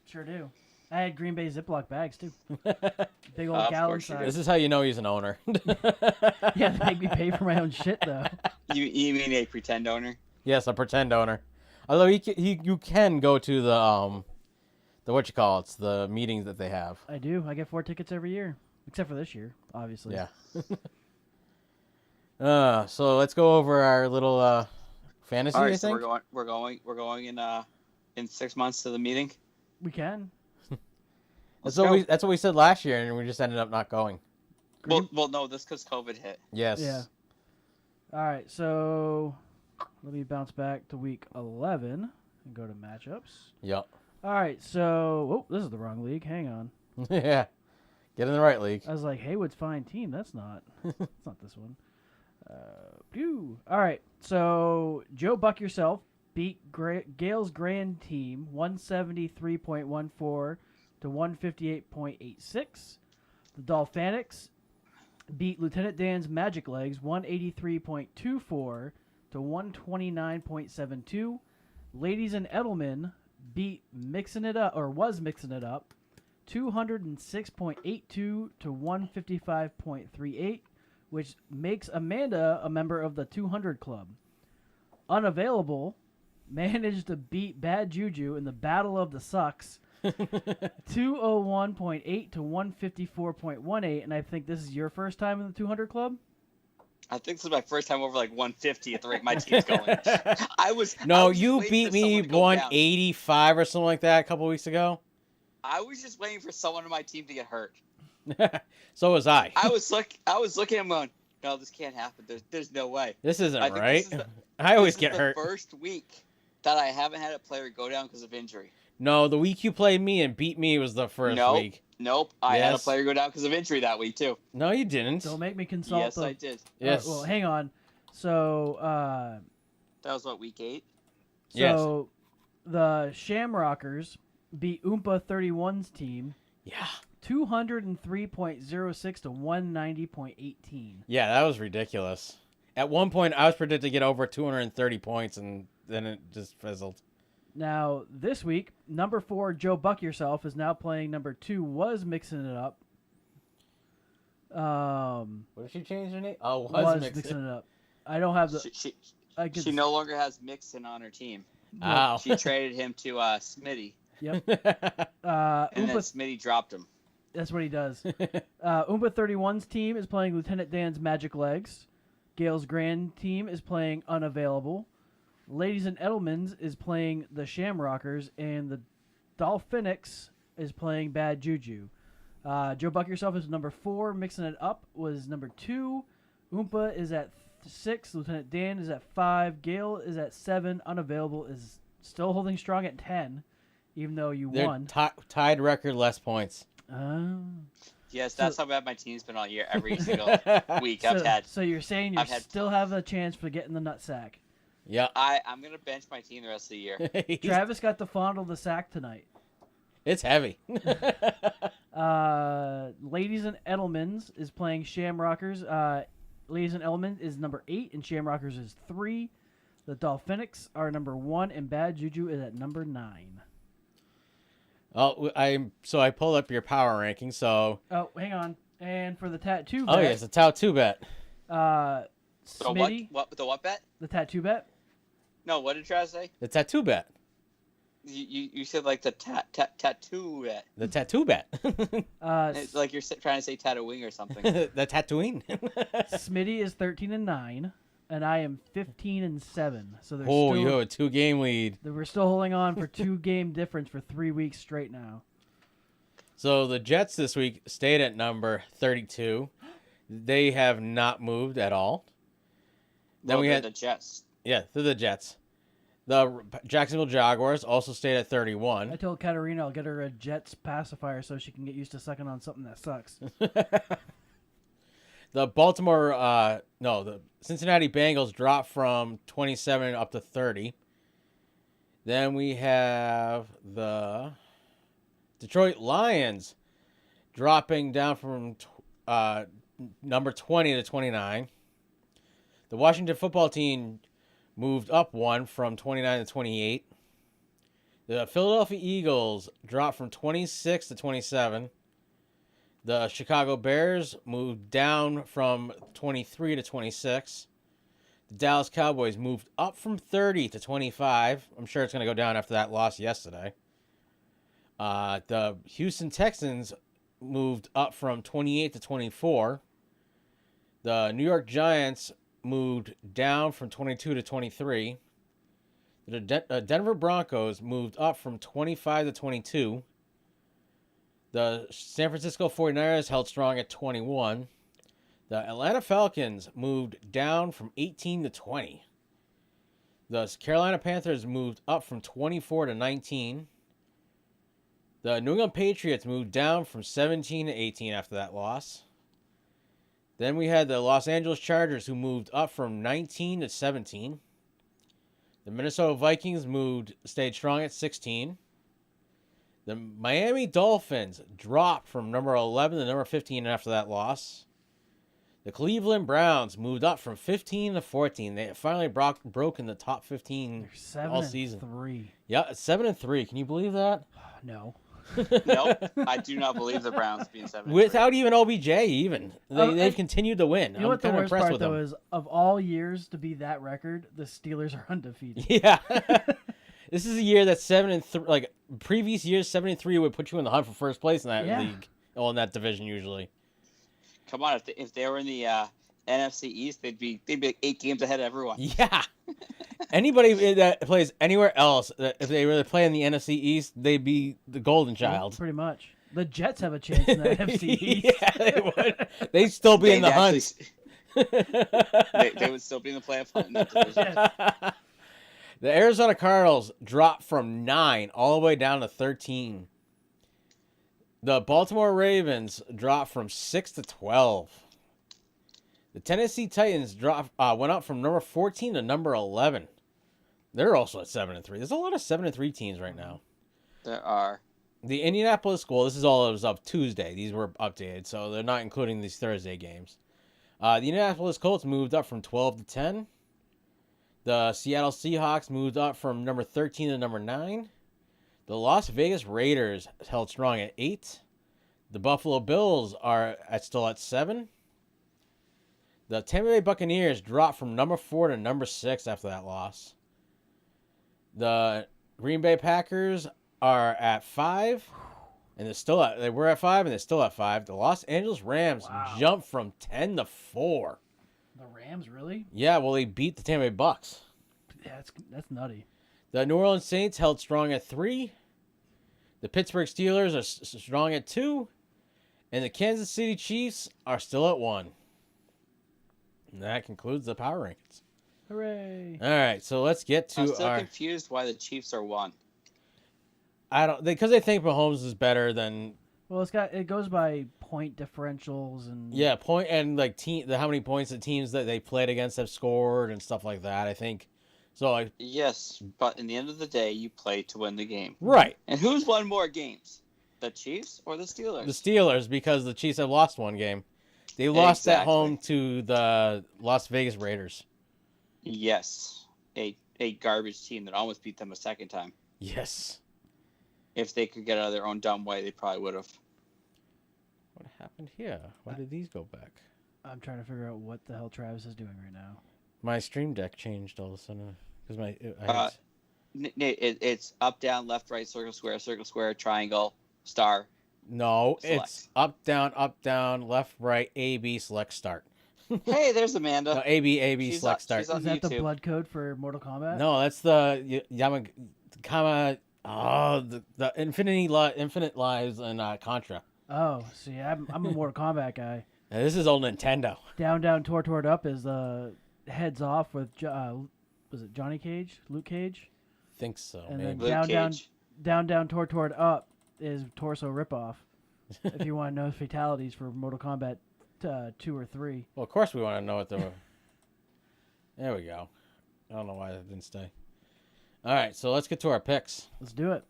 Speaker 11: Sure do. I had Green Bay Ziploc bags, too. Big old gallon size.
Speaker 1: This is how you know he's an owner.
Speaker 11: Yeah, they make me pay for my own shit, though.
Speaker 3: You mean a pretend owner?
Speaker 1: Yes, a pretend owner. Although you can go to the the meetings that they have.
Speaker 11: I do. I get 4 tickets every year, except for this year, obviously.
Speaker 1: Yeah. So let's go over our little fantasy.
Speaker 3: All right,
Speaker 1: so
Speaker 3: we're going in 6 months to the meeting.
Speaker 11: We can.
Speaker 1: That's what we said last year, and we just ended up not going.
Speaker 3: Well, no, this because COVID hit.
Speaker 1: Yes.
Speaker 11: Yeah. All right, so let me bounce back to week 11 and go to matchups.
Speaker 1: Yep.
Speaker 11: All right, so this is the wrong league. Hang on.
Speaker 1: Yeah. Get in the right league.
Speaker 11: I was like, Haywood's fine team. That's not. It's not this one. All right, so Joe Buck yourself beat Gale's Grand team 173.14 to 158.86. The Dolphinics beat Lieutenant Dan's Magic Legs 183.24 to 129.72. Ladies and Edelman beat was mixing it up 206.82 to 155.38, which makes Amanda a member of the 200 Club. Unavailable managed to beat Bad Juju in the Battle of the Sucks 201.8 to 154.18, and I think this is your first time in the 200 Club?
Speaker 3: I think this is my first time over like 150 at the rate my team's going.
Speaker 1: You beat me 185 or something like that a couple weeks ago.
Speaker 3: I was just waiting for someone on my team to get hurt.
Speaker 1: So was I.
Speaker 3: I was looking at him going, no, this can't happen. There's no way.
Speaker 1: This isn't right. I always get hurt.
Speaker 3: This is the first week that I haven't had a player go down because of injury.
Speaker 1: No, the week you played me and beat me was the first week.
Speaker 3: Nope. I had a player go down because of injury that week, too.
Speaker 1: No, you didn't.
Speaker 11: Don't make me consult.
Speaker 3: Yes, I did.
Speaker 1: Yes.
Speaker 11: Well, hang on. So,
Speaker 3: that was what, week 8?
Speaker 11: So, the Shamrockers beat Oompa 31's team.
Speaker 1: Yeah.
Speaker 11: 203.06 to 190.18.
Speaker 1: Yeah, that was ridiculous. At one point, I was predicted to get over 230 points, and then it just fizzled.
Speaker 11: Now, this week, number 4, Joe Buck Yourself, is now playing number 2, was mixing it up.
Speaker 1: What did she change her name? Oh,
Speaker 11: was mixing it up. I don't have the...
Speaker 3: She no longer has Mixon on her team.
Speaker 1: Wow.
Speaker 3: She traded him to Smitty.
Speaker 11: Yep.
Speaker 3: And then Smitty dropped him.
Speaker 11: That's what he does. Oompa 31's team is playing Lieutenant Dan's Magic Legs. Gale's Grand team is playing Unavailable. Ladies and Edelman's is playing the Shamrockers, and the Dolphinics is playing Bad Juju. Joe Buck Yourself is number 4. Mixing it up was number 2. Oompa is at 6. Lieutenant Dan is at 5. Gale is at 7. Unavailable is still holding strong at 10, even though
Speaker 1: They're
Speaker 11: won.
Speaker 1: Tied record, less points.
Speaker 3: Yes, that's how bad my team's been all year. Every single week I've had.
Speaker 11: So you're saying you still have a chance for getting the nutsack?
Speaker 1: Yeah.
Speaker 3: I'm going to bench my team the rest of the year.
Speaker 11: Travis got to fondle the sack tonight.
Speaker 1: It's heavy.
Speaker 11: Ladies and Edelman's is playing Shamrockers. Ladies and Edelman is number 8, and Shamrockers is 3. The Dolphinics are number 1, and Bad Juju is at number 9.
Speaker 1: Oh, I pulled up your power ranking. So.
Speaker 11: Oh, hang on. And for the tattoo bet.
Speaker 1: Oh yes, the tattoo bet.
Speaker 11: Smitty.
Speaker 3: The what bet?
Speaker 11: The tattoo bet.
Speaker 3: No, what did Travis say?
Speaker 1: The tattoo bet.
Speaker 3: You said like the tattoo bet.
Speaker 1: The tattoo bet.
Speaker 3: It's like you're trying to say tattooing or something.
Speaker 1: The tattooing.
Speaker 11: Smitty is 13-9, and I am 15-7. So there's
Speaker 1: you have a 2-game lead.
Speaker 11: We're still holding on for 2-game difference for 3 weeks straight now.
Speaker 1: So the Jets this week stayed at number 32. They have not moved at all. Then we had
Speaker 3: the Jets.
Speaker 1: Yeah, they're the Jets. The Jacksonville Jaguars also stayed at 31.
Speaker 11: I told Katarina I'll get her a Jets pacifier so she can get used to sucking on something that sucks.
Speaker 1: The Cincinnati Bengals dropped from 27 up to 30. Then we have the Detroit Lions dropping down from number 20 to 29. The Washington Football Team moved up 1 from 29 to 28. The Philadelphia Eagles dropped from 26 to 27. The Chicago Bears moved down from 23 to 26. The Dallas Cowboys moved up from 30 to 25. I'm sure it's going to go down after that loss yesterday. The Houston Texans moved up from 28 to 24. The New York Giants moved down from 22 to 23. The Denver Broncos moved up from 25 to 22. The San Francisco 49ers held strong at 21. The Atlanta Falcons moved down from 18 to 20. The Carolina Panthers moved up from 24 to 19. The New England Patriots moved down from 17 to 18 after that loss. Then we had the Los Angeles Chargers, who moved up from 19 to 17. The Minnesota Vikings stayed strong at 16. The Miami Dolphins dropped from number 11 to number 15 after that loss. The Cleveland Browns moved up from 15 to 14. They finally broken the top 15 all season.
Speaker 11: 7-3.
Speaker 1: Yeah, 7-3. Can you believe that?
Speaker 11: No.
Speaker 3: Nope, I do not believe the Browns being 7-3.
Speaker 1: Without even OBJ, they've continued to win.
Speaker 11: You know what the
Speaker 1: kind of
Speaker 11: worst
Speaker 1: impressed
Speaker 11: part
Speaker 1: with
Speaker 11: though
Speaker 1: them.
Speaker 11: is, of all years to be that record, the Steelers are undefeated.
Speaker 1: Yeah, this is a year that 7-3. Like previous years, 7-3 would put you in the hunt for first place in that league, in that division usually.
Speaker 3: Come on, if they were in the NFC East, they'd be like 8 games ahead of everyone.
Speaker 1: Yeah. Anybody that plays anywhere else, if they were to play in the NFC East, they'd be the golden child.
Speaker 11: Pretty much. The Jets have a chance in the NFC East.
Speaker 1: Yeah, they would. They'd still be in the hunt.
Speaker 3: They would still be in the playoff hunt in that division.
Speaker 1: The Arizona Cardinals dropped from 9 all the way down to 13. The Baltimore Ravens dropped from 6 to 12. The Tennessee Titans went up from number 14 to number 11. They're also at 7-3. There's a lot of 7-3 teams right now.
Speaker 3: There are.
Speaker 1: The Indianapolis Colts. This is all that was up Tuesday. These were updated, so they're not including these Thursday games. The Indianapolis Colts moved up from 12 to 10. The Seattle Seahawks moved up from number 13 to number 9. The Las Vegas Raiders held strong at 8. The Buffalo Bills are still at 7. The Tampa Bay Buccaneers dropped from number 4 to number 6 after that loss. The Green Bay Packers are at 5, and they were at 5, and they're still at 5. The Los Angeles Rams jumped from 10 to 4.
Speaker 11: The Rams, really?
Speaker 1: Yeah, well, they beat the Tampa Bay Bucks.
Speaker 11: Yeah, that's nutty.
Speaker 1: The New Orleans Saints held strong at 3. The Pittsburgh Steelers are strong at 2. And the Kansas City Chiefs are still at 1. And that concludes the power rankings.
Speaker 11: Hooray!
Speaker 1: All right, so let's get to
Speaker 3: I'm still confused why the Chiefs are 1.
Speaker 1: Because they think Mahomes is better than.
Speaker 11: Well, it goes by point differentials and.
Speaker 1: Yeah, point and like how many points the teams that they played against have scored and stuff like that. I think. So
Speaker 3: yes, but in the end of the day, you play to win the game.
Speaker 1: Right.
Speaker 3: And who's won more games, the Chiefs or the Steelers?
Speaker 1: The Steelers, because the Chiefs have lost one game. They lost at home to the Las Vegas Raiders.
Speaker 3: Yes, a garbage team that almost beat them a second time.
Speaker 1: Yes.
Speaker 3: If they could get out of their own dumb way, they probably would have.
Speaker 1: What happened here? Why did these go back?
Speaker 11: I'm trying to figure out what the hell Travis is doing right now.
Speaker 1: My Stream Deck changed all of a sudden because
Speaker 3: it's up, down, left, right, circle, square, triangle, star.
Speaker 1: No,
Speaker 3: select.
Speaker 1: It's up, down, left, right, A, B, select, start.
Speaker 3: Hey, there's Amanda.
Speaker 1: No, A, B, select, start.
Speaker 11: Is that YouTube. The blood code for Mortal Kombat?
Speaker 1: No, that's the the Infinite Lives and Contra.
Speaker 11: Oh, see, I'm a Mortal Kombat guy.
Speaker 1: Now, this is old Nintendo.
Speaker 11: Down, toward up is heads off with was it Johnny Cage, Luke Cage?
Speaker 1: Think so.
Speaker 11: And
Speaker 1: maybe.
Speaker 11: then down, toward up is torso ripoff. If you want to know fatalities for Mortal Kombat 2 or 3.
Speaker 1: Well, of course we want to know what the. There we go. I don't know why that didn't stay. All right, so let's get to our picks.
Speaker 11: Let's do it.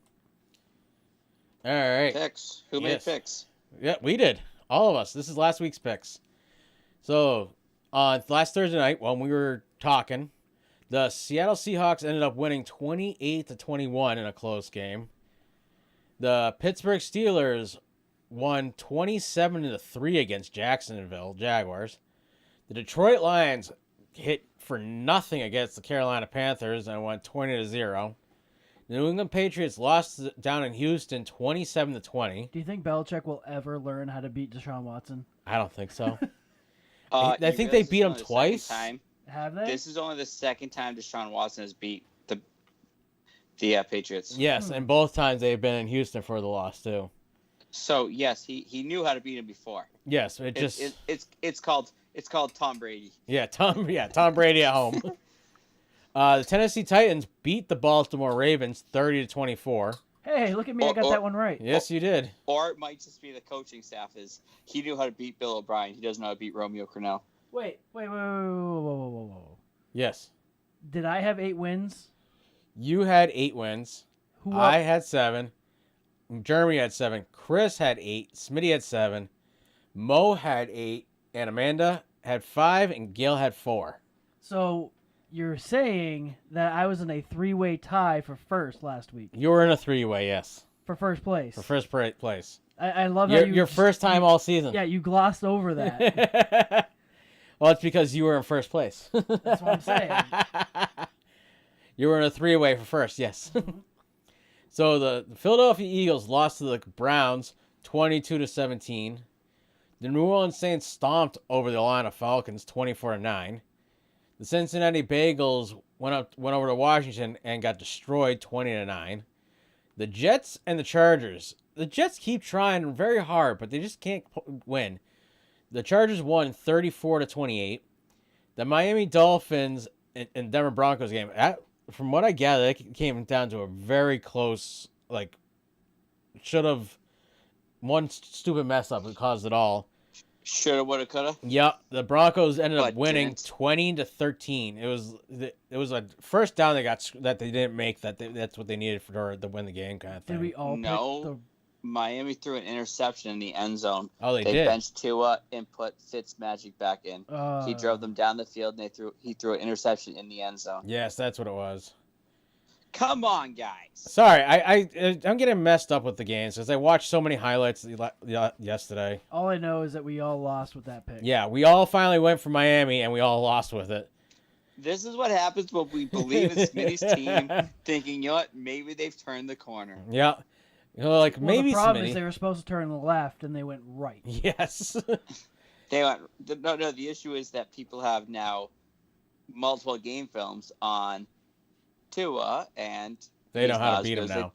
Speaker 1: All right.
Speaker 3: Picks. Who made picks?
Speaker 1: Yeah, we did. All of us. This is last week's picks. So, on last Thursday night, when we were talking, the Seattle Seahawks ended up winning 28-21 in a close game. The Pittsburgh Steelers won 27-3 against Jacksonville Jaguars. The Detroit Lions hit for nothing against the Carolina Panthers and went 20-0. The New England Patriots lost down in Houston 27-20.
Speaker 11: Do you think Belichick will ever learn how to beat Deshaun Watson?
Speaker 1: I don't think so. I think they beat him twice.
Speaker 11: Have they?
Speaker 3: This is only the second time Deshaun Watson has beat the Patriots.
Speaker 1: Yes, and both times they've been in Houston for the loss too.
Speaker 3: So yes, he knew how to beat him before.
Speaker 1: Yes,
Speaker 3: it's called Tom Brady.
Speaker 1: Yeah, Tom Brady at home. The Tennessee Titans beat the Baltimore Ravens 30-24.
Speaker 11: Hey, look at me! I got that one right.
Speaker 1: Yes, you did.
Speaker 3: Or it might just be the coaching staff he knew how to beat Bill O'Brien. He doesn't know how to beat Romeo Crennel.
Speaker 11: Wait. Whoa.
Speaker 1: Yes.
Speaker 11: Did I have 8 wins?
Speaker 1: You had 8 wins. I had 7. Jeremy had 7. Chris had 8. Smitty had 7. Mo had 8. And Amanda had 5. And Gail had 4.
Speaker 11: So you're saying that I was in a 3-way tie for first last week.
Speaker 1: You were in a 3-way, yes.
Speaker 11: For first place.
Speaker 1: For first place.
Speaker 11: I love how
Speaker 1: your first time all season.
Speaker 11: Yeah, you glossed over that.
Speaker 1: Well, it's because you were in first place.
Speaker 11: That's what I'm saying.
Speaker 1: You were in a 3-way for first, yes. So the Philadelphia Eagles lost to the Browns 22-17. The New Orleans Saints stomped over the Atlanta Falcons 24-9. The Cincinnati Bengals went over to Washington and got destroyed 20-9. The Jets and the Chargers. The Jets keep trying very hard, but they just can't win. The Chargers won 34-28. The Miami Dolphins and Denver Broncos game, from what I gather, it came down to a very close, should have, one stupid mess up that caused it all.
Speaker 3: Shoulda, woulda, coulda.
Speaker 1: Yep, the Broncos ended up winning 20-13. It was a first down that they didn't make. That's what they needed to win the game, kind of thing.
Speaker 11: Did we all pick the...
Speaker 3: Miami threw an interception in the end zone.
Speaker 1: Oh, they did.
Speaker 3: They benched Tua and put Fitzmagic back in. He drove them down the field, and he threw an interception in the end zone.
Speaker 1: Yes, that's what it was.
Speaker 3: Come on, guys.
Speaker 1: Sorry, I'm getting messed up with the games because I watched so many highlights yesterday.
Speaker 11: All I know is that we all lost with that pick.
Speaker 1: Yeah, we all finally went for Miami, and we all lost with it.
Speaker 3: This is what happens when we believe in Smitty's team, thinking, you know what, maybe they've turned the corner.
Speaker 1: Yeah. Maybe
Speaker 11: the problem
Speaker 1: Smitty.
Speaker 11: is they were supposed to turn left, and they went right.
Speaker 1: Yes.
Speaker 3: They went. No. The issue is that people have now multiple game films on Tua, and
Speaker 1: they know how to beat him now.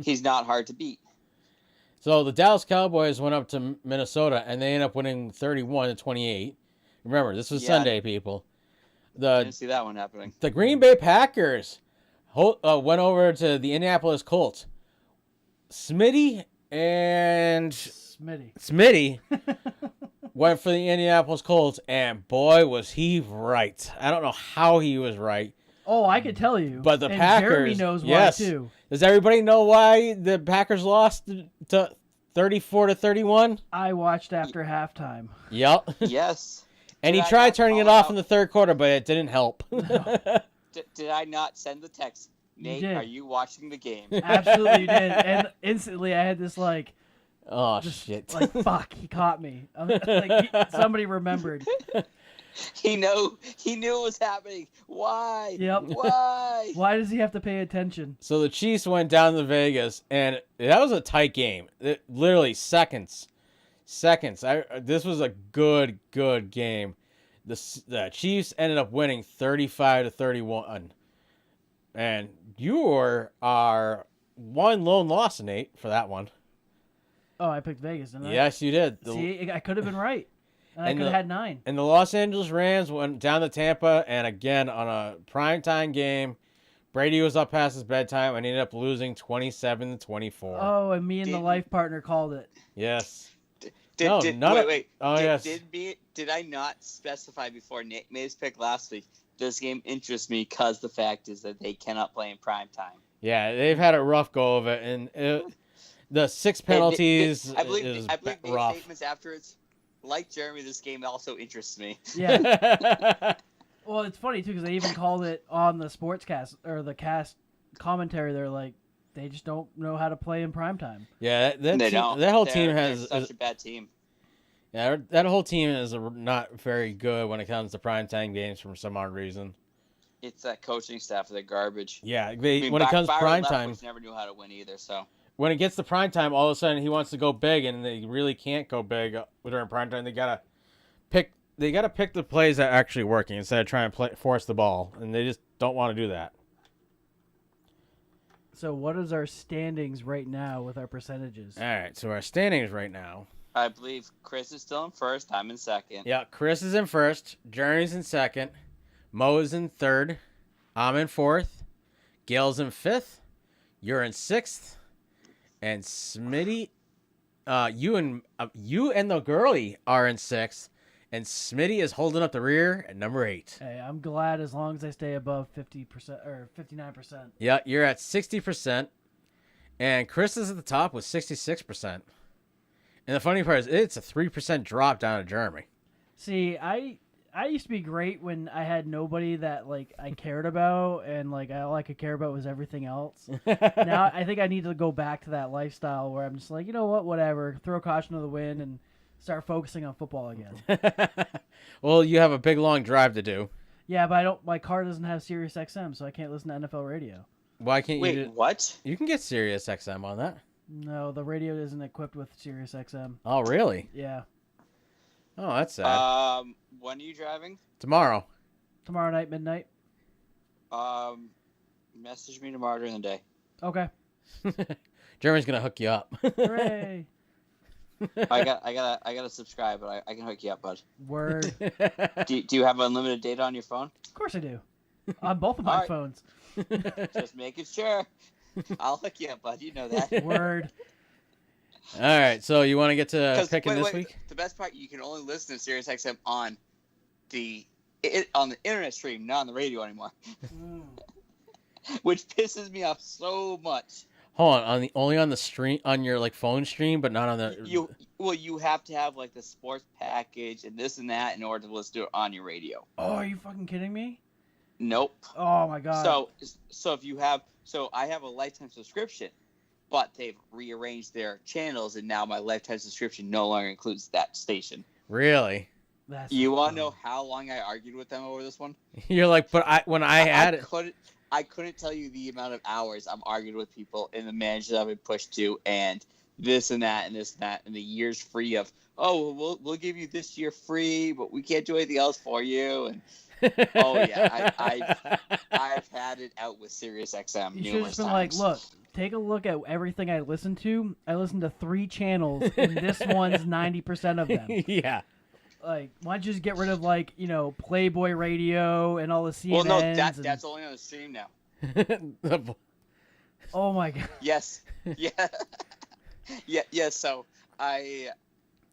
Speaker 3: He's not hard to beat.
Speaker 1: So the Dallas Cowboys went up to Minnesota, and they ended up winning 31-28. Remember, this was Sunday, people.
Speaker 3: I didn't see that one happening.
Speaker 1: The Green Bay Packers went over to the Indianapolis Colts. Smitty went for the Indianapolis Colts, and boy, was he right. I don't know how he was right.
Speaker 11: Oh, I could tell you.
Speaker 1: But the Packers...
Speaker 11: Jeremy knows why, too.
Speaker 1: Does everybody know why the Packers lost to 34-31?
Speaker 11: I watched after halftime.
Speaker 1: Yep.
Speaker 3: Yes.
Speaker 1: And he tried turning it off in the third quarter, but it didn't help.
Speaker 3: No. Did I not send the text? Nate, are you watching the game?
Speaker 11: Absolutely, you did. And instantly, I had this
Speaker 1: oh shit!
Speaker 11: Fuck, he caught me. Somebody remembered.
Speaker 3: He knew it was happening. Why?
Speaker 11: Yep.
Speaker 3: Why?
Speaker 11: Why does he have to pay attention?
Speaker 1: So the Chiefs went down to Vegas, and that was a tight game. Literally seconds. This was a good game. The Chiefs ended up winning 35-31. And you were our one lone loss, Nate, for that one.
Speaker 11: Oh, I picked Vegas, didn't I?
Speaker 1: Yes, you did.
Speaker 11: See, I could have been right. I could have had 9.
Speaker 1: And the Los Angeles Rams went down to Tampa, and again, on a primetime game, Brady was up past his bedtime and ended up losing 27-24.
Speaker 11: Oh, and me and the life partner called it.
Speaker 1: Yes.
Speaker 3: Wait.
Speaker 1: Oh, yes.
Speaker 3: Did I not specify before Nate made his pick last week? This game interests me because the fact is that they cannot play in prime time.
Speaker 1: Yeah, they've had a rough go of it, and the 6 penalties
Speaker 3: I believe
Speaker 1: is
Speaker 3: the
Speaker 1: rough.
Speaker 3: statements afterwards, like Jeremy, this game also interests me.
Speaker 11: Yeah. Well, it's funny too because they even called it on the sportscast or the cast commentary. They're like, they just don't know how to play in prime time.
Speaker 1: Yeah, that whole team has
Speaker 3: such a bad team.
Speaker 1: Yeah, that whole team is not very good when it comes to primetime games for some odd reason.
Speaker 3: It's that coaching staff, they're garbage.
Speaker 1: Yeah, when it comes to primetime,
Speaker 3: never knew how to win either. So
Speaker 1: when it gets to primetime, all of a sudden he wants to go big, and they really can't go big during primetime. They gotta pick the plays that are actually working instead of trying to force the ball, and they just don't want to do that.
Speaker 11: So what is our standings right now with our percentages?
Speaker 1: All right, so our standings right now.
Speaker 3: I believe Chris is still in first. I'm in second.
Speaker 1: Yeah, Chris is in first. Jeremy's in second. Mo is in third. I'm in fourth. Gail's in fifth. You're in sixth. And Smitty, you and the girlie are in sixth. And Smitty is holding up the rear at number 8.
Speaker 11: Hey, I'm glad as long as I stay above 50% or 59%.
Speaker 1: Yeah, you're at 60%. And Chris is at the top with 66%. And the funny part is it's a 3% drop down to Jeremy.
Speaker 11: See, I used to be great when I had nobody that like I cared about, and like all I could care about was everything else. Now I think I need to go back to that lifestyle where I'm just like, you know what, whatever, throw caution to the wind and start focusing on football again.
Speaker 1: Well, you have a big long drive to do.
Speaker 11: Yeah, but I don't. My car doesn't have Sirius XM, so I can't listen to NFL radio.
Speaker 1: Why can't
Speaker 3: Wait,
Speaker 1: you?
Speaker 3: what?
Speaker 1: You can get Sirius XM on that.
Speaker 11: No, the radio isn't equipped with Sirius XM.
Speaker 1: Oh, really?
Speaker 11: Yeah.
Speaker 1: Oh, that's sad.
Speaker 3: When are you driving?
Speaker 1: Tomorrow.
Speaker 11: Tomorrow night, midnight.
Speaker 3: Message me tomorrow during the day.
Speaker 11: Okay.
Speaker 1: Jeremy's gonna hook you up.
Speaker 11: Hooray!
Speaker 3: I gotta subscribe, but I can hook you up, bud.
Speaker 11: Word.
Speaker 3: Do you have unlimited data on your phone?
Speaker 11: Of course I do. On both of my
Speaker 3: Alright.
Speaker 11: phones.
Speaker 3: Just making sure. I'll hook you up, bud. You know that.
Speaker 11: Word.
Speaker 1: All right, so you want to get to picking this week?
Speaker 3: The best part, you can only listen to SiriusXM on the internet stream, not on the radio anymore. Which pisses me off so much.
Speaker 1: Hold on, only on the stream, on your like phone stream, but not on the.
Speaker 3: You have to have like the sports package and this and that in order to listen to it on your radio.
Speaker 11: Oh, are you fucking kidding me?
Speaker 3: Nope.
Speaker 11: Oh my god.
Speaker 3: So if you have, I have a lifetime subscription, but they've rearranged their channels, and now my lifetime subscription no longer includes that station.
Speaker 1: Really?
Speaker 3: You want to know how long I argued with them over this one?
Speaker 1: You're like, but
Speaker 3: I couldn't tell you the amount of hours I'm arguing with people in the manager I've been pushed to, and this and that and this and that, and the years free of, oh, we'll give you this year free, but we can't do anything else for you. And oh yeah, I've had it out with SiriusXM.
Speaker 11: You should have just been like, look, take a look at everything I listen to. I listen to 3 channels, and this one's 90% of them.
Speaker 1: Yeah.
Speaker 11: Like, why don't you just get rid of, like, you know, Playboy Radio and all the CNNs?
Speaker 3: Well, no, that's only on the stream now.
Speaker 11: Oh my god.
Speaker 3: Yes. Yeah. Yeah. So I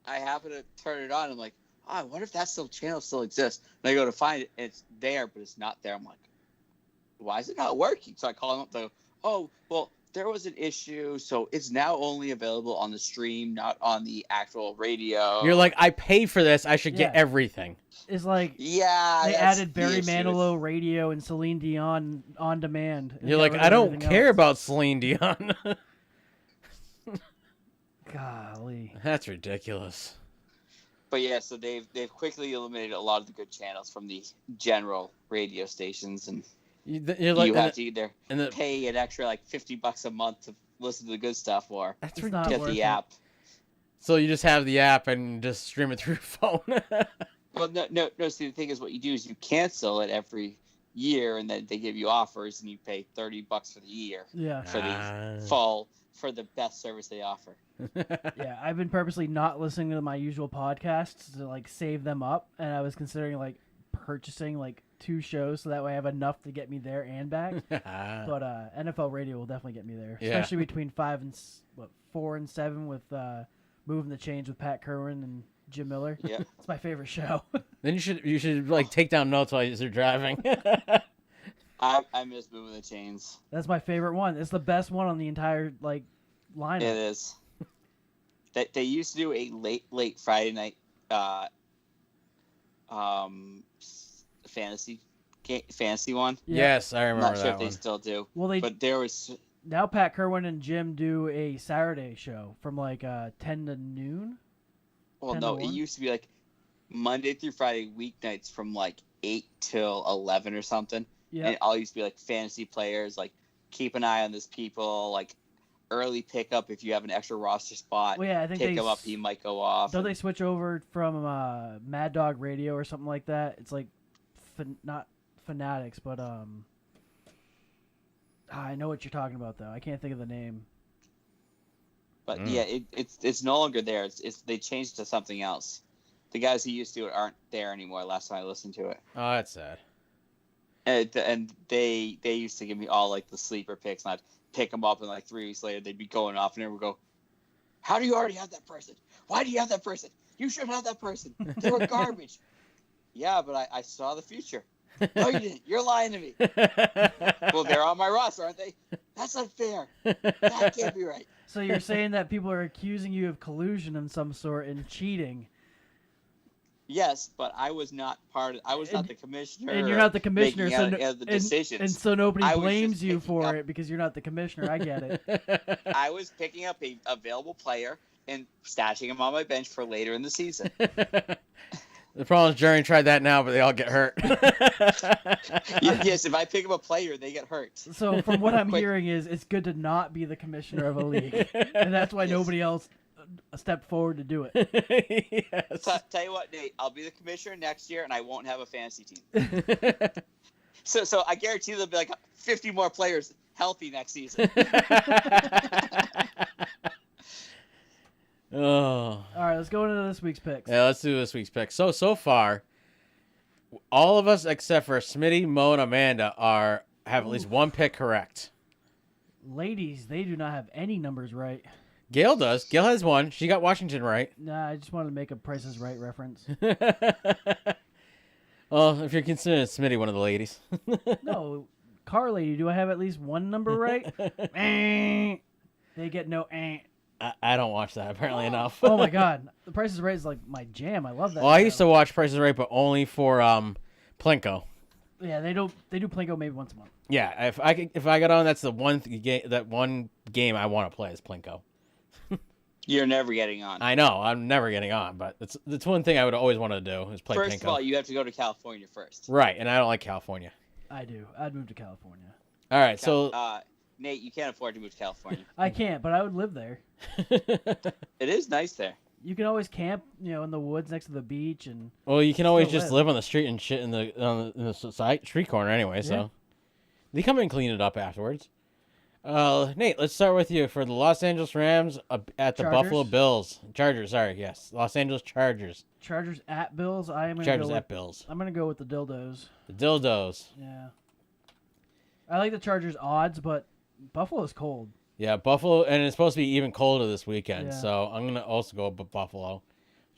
Speaker 3: happen to turn it on. I'm like, oh, I wonder if that channel still exists. And I go to find it, and it's there, but it's not there. I'm like, why is it not working? So I call them up. They go, oh, well, there was an issue, so it's now only available on the stream, not on the actual radio.
Speaker 1: You're like, I paid for this. I should get everything.
Speaker 11: It's like,
Speaker 3: yeah,
Speaker 11: they added Barry Manilow radio and Celine Dion on demand.
Speaker 1: You're like, I don't care about Celine Dion.
Speaker 11: Golly,
Speaker 1: that's ridiculous.
Speaker 3: But yeah, so they've quickly eliminated a lot of the good channels from the general radio stations, and
Speaker 1: you're like,
Speaker 3: you have to either pay an extra like $50 a month to listen to the good stuff, or get the app.
Speaker 1: So you just have the app and just stream it through your phone.
Speaker 3: Well, no. See, the thing is, what you do is you cancel it every year, and then they give you offers, and you pay $30 for the year.
Speaker 11: Yeah.
Speaker 3: For the fall, for the best service they offer.
Speaker 11: Yeah, I've been purposely not listening to my usual podcasts to like save them up, and I was considering like purchasing like 2 shows so that way I have enough to get me there and back. But NFL Radio will definitely get me there, especially between 4 and 7 with Moving the Chains with Pat Kerwin and Jim Miller.
Speaker 3: Yeah,
Speaker 11: it's my favorite show.
Speaker 1: Then you should like take down notes while you're driving.
Speaker 3: I miss Moving the Chains.
Speaker 11: That's my favorite one. It's the best one on the entire like lineup.
Speaker 3: It is. They used to do a late Friday night fantasy one.
Speaker 1: Yeah. Yes, I remember
Speaker 3: I'm not sure
Speaker 1: that
Speaker 3: if
Speaker 1: one.
Speaker 3: they still do.
Speaker 11: Well,
Speaker 3: but there was
Speaker 11: now Pat Kerwin and Jim do a Saturday show from like 10 to noon.
Speaker 3: Well, no, it used to be like Monday through Friday weeknights from like 8 till 11 or something.
Speaker 11: Yeah.
Speaker 3: And it all used to be like fantasy players, like keep an eye on this people, like early pickup if you have an extra roster spot.
Speaker 11: Well, yeah, I think
Speaker 3: pick him up, he might go off.
Speaker 11: Don't they switch over from Mad Dog Radio or something like that? It's like not Fanatics, but I know what you're talking about though. I can't think of the name.
Speaker 3: But yeah, it's no longer there. It's they changed to something else. The guys who used to it aren't there anymore. Last time I listened to it.
Speaker 1: Oh, that's sad.
Speaker 3: And they used to give me all like the sleeper picks, and I'd pick them up, and like 3 weeks later they'd be going off, and everyone would go, "How do you already have that person? Why do you have that person? You should have that person. They were garbage. Yeah, but I saw the future. No, you didn't. You're lying to me. Well, they're on my roster, aren't they? That's unfair. That can't be right.
Speaker 11: So you're saying that people are accusing you of collusion of some sort and cheating?
Speaker 3: Yes, but I was not I was not the commissioner.
Speaker 11: And you're not the commissioner, so
Speaker 3: the decisions.
Speaker 11: And so nobody blames you for it because you're not the commissioner. I get it.
Speaker 3: I was picking up a available player and stashing him on my bench for later in the season.
Speaker 1: The problem is Jerry tried that now, but they all get hurt.
Speaker 3: Yes, if I pick up a player, they get hurt.
Speaker 11: So from what I'm hearing is it's good to not be the commissioner of a league. And that's why nobody else stepped forward to do it.
Speaker 3: Yes. Tell you what, Nate, I'll be the commissioner next year, and I won't have a fantasy team. So I guarantee there'll be like 50 more players healthy next season.
Speaker 1: Oh.
Speaker 11: All right, let's go into this week's picks.
Speaker 1: Yeah, let's do this week's picks. So far, all of us except for Smitty, Mo, and Amanda have at least one pick correct.
Speaker 11: Ladies, they do not have any numbers right.
Speaker 1: Gail does. Gail has one. She got Washington right.
Speaker 11: Nah, I just wanted to make a Price is Right reference.
Speaker 1: Well, if you're considering Smitty one of the ladies.
Speaker 11: No, car lady, do I have at least one number right? They get no
Speaker 1: I don't watch that apparently enough.
Speaker 11: Oh my god, The Price is Right is like my jam. I love that.
Speaker 1: Well, I used to watch Price is Right, but only for Plinko.
Speaker 11: Yeah, they do Plinko maybe once a month.
Speaker 1: Yeah, if I got on, that's the one game I want to play is Plinko.
Speaker 3: You're never getting on.
Speaker 1: I know, I'm never getting on, but it's one thing I would always want to do is play Plinko.
Speaker 3: First of all, you have to go to California first.
Speaker 1: Right, and I don't like California.
Speaker 11: I do. I'd move to California.
Speaker 1: All right, so
Speaker 3: Nate, you can't afford to move to California.
Speaker 11: I can't, but I would live there.
Speaker 3: It is nice there.
Speaker 11: You can always camp, in the woods next to the beach, and
Speaker 1: well, you can always just live on the street and shit in the street corner anyway. So
Speaker 11: Yeah.
Speaker 1: They come and clean it up afterwards. Nate, let's start with you for the Los Angeles Rams at the
Speaker 11: Chargers?
Speaker 1: Buffalo Bills. Chargers, sorry, yes, Los Angeles Chargers.
Speaker 11: Chargers at Bills.
Speaker 1: Chargers at Bills.
Speaker 11: I'm gonna go with the dildos.
Speaker 1: The dildos.
Speaker 11: Yeah. I like the Chargers odds, but Buffalo's cold.
Speaker 1: Yeah, Buffalo, and it's supposed to be even colder this weekend,
Speaker 11: Yeah.
Speaker 1: so I'm gonna also go with Buffalo.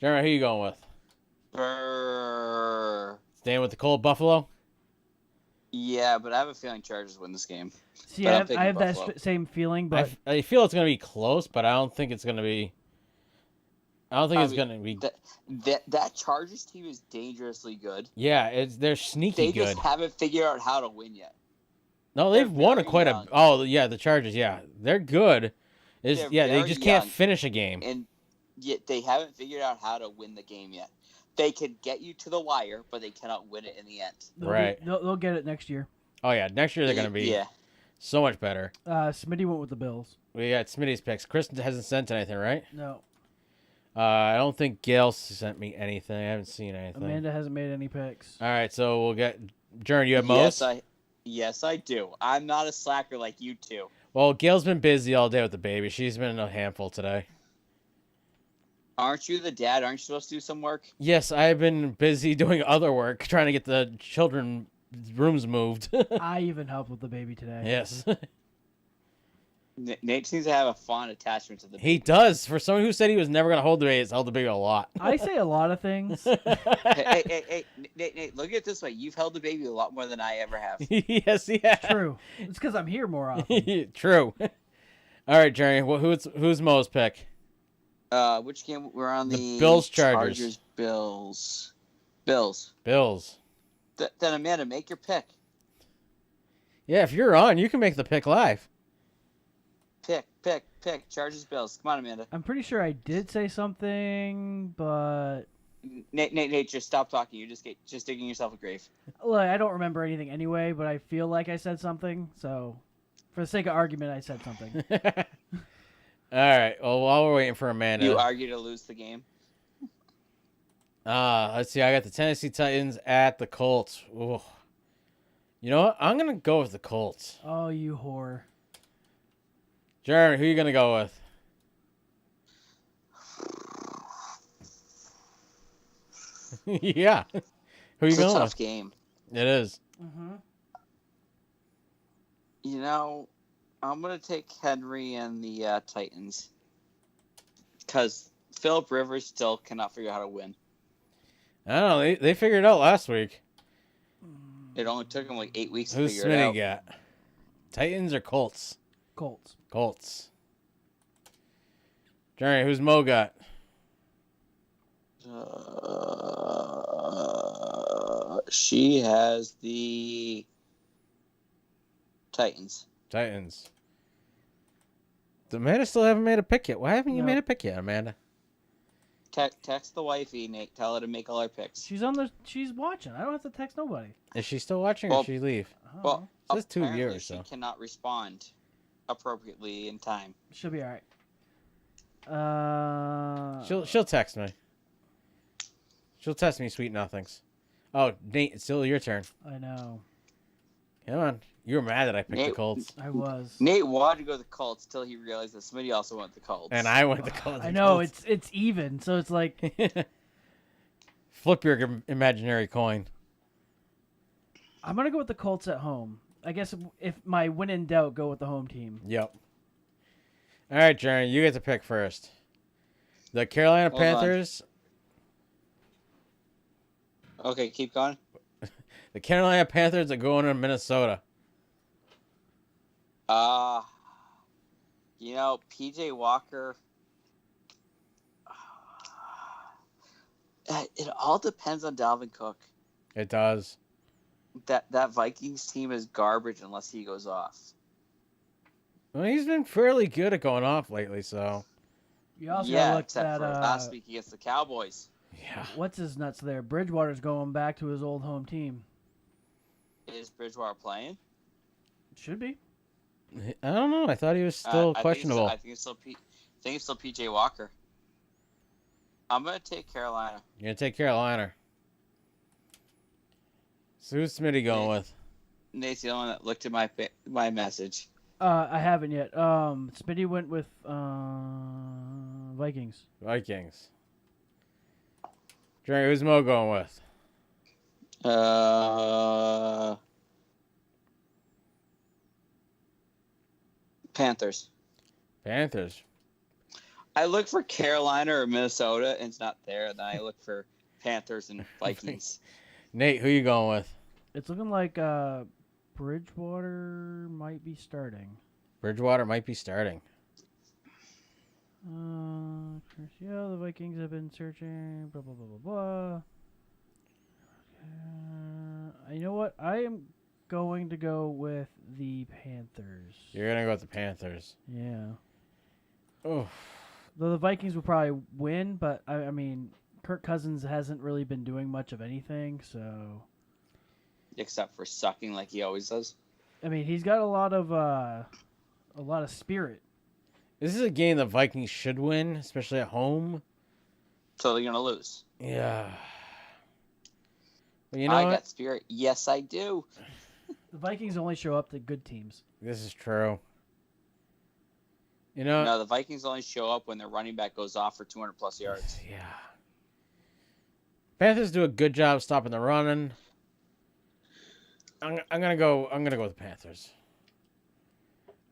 Speaker 1: Jeremy, who you going with? Staying with the cold Buffalo?
Speaker 3: Yeah, but I have a feeling Chargers win this game.
Speaker 11: See, I have that same feeling, but
Speaker 1: I feel it's gonna be close, but I don't think it's gonna be. It's gonna be.
Speaker 3: That Chargers team is dangerously good.
Speaker 1: Yeah, they're sneaky good.
Speaker 3: They just haven't figured out how to win yet.
Speaker 1: No, they've won quite a. Oh yeah, the Chargers. Yeah, they're good. They just can't finish a game.
Speaker 3: And yet they haven't figured out how to win the game yet. They can get you to the wire, but they cannot win it in the end.
Speaker 11: They'll get it next year.
Speaker 1: Oh yeah, next year they're gonna be so much better.
Speaker 11: Smitty went with the Bills.
Speaker 1: We got Smitty's picks. Chris hasn't sent anything, right?
Speaker 11: No.
Speaker 1: I don't think Gail sent me anything. I haven't seen anything.
Speaker 11: Amanda hasn't made any picks.
Speaker 1: All right, so we'll get Jern. You have most?
Speaker 3: Yes, I do. I'm not a slacker like you two.
Speaker 1: Well, Gail's been busy all day with the baby. She's been a handful today.
Speaker 3: Aren't you the dad? Aren't you supposed to do some work?
Speaker 1: Yes, I've been busy doing other work, trying to get the children's rooms moved.
Speaker 11: I even helped with the baby today.
Speaker 1: Yes.
Speaker 3: Nate seems to have a fond attachment to the baby.
Speaker 1: He does. For someone who said he was never going to hold the baby, he's held the baby a lot.
Speaker 11: I say a lot of things.
Speaker 3: Hey, Nate, look at it this way. You've held the baby a lot more than I ever have.
Speaker 1: Yes, yeah.
Speaker 11: It's true. It's because I'm here more often.
Speaker 1: True. All right, Jerry, who's Mo's pick?
Speaker 3: Which game we're on? The
Speaker 1: Bills Chargers.
Speaker 3: Bills. Then Amanda, make your pick.
Speaker 1: Yeah, if you're on, you can make the pick live.
Speaker 3: Pick. Chargers Bills. Come on, Amanda.
Speaker 11: I'm pretty sure I did say something, but
Speaker 3: Nate, just stop talking. You're just digging yourself a grave.
Speaker 11: Look, I don't remember anything anyway, but I feel like I said something. So, for the sake of argument, I said something.
Speaker 1: All right. Well, while we're waiting for Amanda,
Speaker 3: you argue to lose the game.
Speaker 1: Let's see. I got the Tennessee Titans at the Colts. Ooh. You know what? I'm gonna go with the Colts.
Speaker 11: Oh, you whore.
Speaker 1: Jeremy, who are you gonna go with? Yeah. Who are you going with?
Speaker 3: It's a tough game.
Speaker 1: It is.
Speaker 11: Mm-hmm.
Speaker 3: You know, I'm going to take Henry and the Titans. Because Philip Rivers still cannot figure out how to win.
Speaker 1: I don't know. They figured it out last week.
Speaker 3: It only took him like 8 weeks to
Speaker 1: Who's
Speaker 3: figure it out.
Speaker 1: Smitty got? Titans or Colts?
Speaker 11: Colts.
Speaker 1: Colts. Jerry, who's Mo got?
Speaker 3: She has the Titans.
Speaker 1: Titans. Amanda still haven't made a pick yet. Why haven't you
Speaker 11: No.
Speaker 1: made a pick yet, Amanda?
Speaker 3: Text the wifey, Nate. Tell her to make all our picks.
Speaker 11: She's watching. I don't have to text nobody.
Speaker 1: Is she still watching or
Speaker 3: Well-
Speaker 1: did she leave?
Speaker 3: Well,
Speaker 1: It says 2
Speaker 3: apparently
Speaker 1: viewers,
Speaker 3: she
Speaker 1: so.
Speaker 3: cannot respond appropriately in time.
Speaker 11: She'll be all right.
Speaker 1: She'll text me. She'll text me sweet nothings. Oh, Nate, it's still your turn.
Speaker 11: I know.
Speaker 1: Come on. You were mad that I picked the
Speaker 3: Nate-
Speaker 1: Colts.
Speaker 11: I was.
Speaker 3: Nate wanted to go to the Colts till he realized that Smitty also went to the Colts.
Speaker 1: And I went the Colts.
Speaker 11: I know it's even, so it's like
Speaker 1: Flip your imaginary coin.
Speaker 11: I'm gonna go with the Colts at home. I guess if my when in doubt, go with the home team.
Speaker 1: Yep. All right, Jerry, you get to pick first. The Carolina
Speaker 3: Hold on.
Speaker 1: Panthers.
Speaker 3: Okay, keep going.
Speaker 1: The Carolina Panthers are going to Minnesota.
Speaker 3: PJ Walker. It all depends on Dalvin Cook.
Speaker 1: It does.
Speaker 3: That Vikings team is garbage unless he goes off.
Speaker 1: Well, he's been fairly good at going off lately, so.
Speaker 11: You also
Speaker 3: Yeah,
Speaker 11: gotta look
Speaker 3: except
Speaker 11: at
Speaker 3: for last week against the Cowboys.
Speaker 1: Yeah.
Speaker 11: what's his nuts there. Bridgewater's going back to his old home team.
Speaker 3: Is Bridgewater playing?
Speaker 11: Should be.
Speaker 1: I don't know. I thought he was still questionable.
Speaker 3: I think it's still PJ Walker. I'm gonna take Carolina.
Speaker 1: You're going to take Carolina. So who's Smitty going with?
Speaker 3: Nate's the only one that looked at my message.
Speaker 11: I haven't yet. Smitty went with Vikings.
Speaker 1: Vikings. Jerry, who's Mo going with?
Speaker 3: Panthers.
Speaker 1: Panthers.
Speaker 3: I look for Carolina or Minnesota, and it's not there. Then I look for Panthers and Vikings.
Speaker 1: Nate, who you going with?
Speaker 11: It's looking like Bridgewater might be starting.
Speaker 1: Bridgewater might be starting.
Speaker 11: Yeah, the Vikings have been searching. Blah blah blah blah blah. You know what? I am going to go with the Panthers.
Speaker 1: You're going to go with the Panthers.
Speaker 11: Yeah.
Speaker 1: Oh.
Speaker 11: Though the Vikings will probably win, but I mean, Kirk Cousins hasn't really been doing much of anything, so.
Speaker 3: Except for sucking like he always does.
Speaker 11: I mean, he's got a lot of spirit.
Speaker 1: This is a game the Vikings should win, especially at home.
Speaker 3: So they're gonna lose.
Speaker 1: Yeah. But you know
Speaker 3: I
Speaker 1: what?
Speaker 3: got spirit. Yes, I do.
Speaker 11: The Vikings only show up to good teams.
Speaker 1: This is true. You know?
Speaker 3: No, the Vikings only show up when their running back goes off for 200+ yards.
Speaker 1: Yeah. Panthers do a good job stopping the running. I'm gonna go with the Panthers.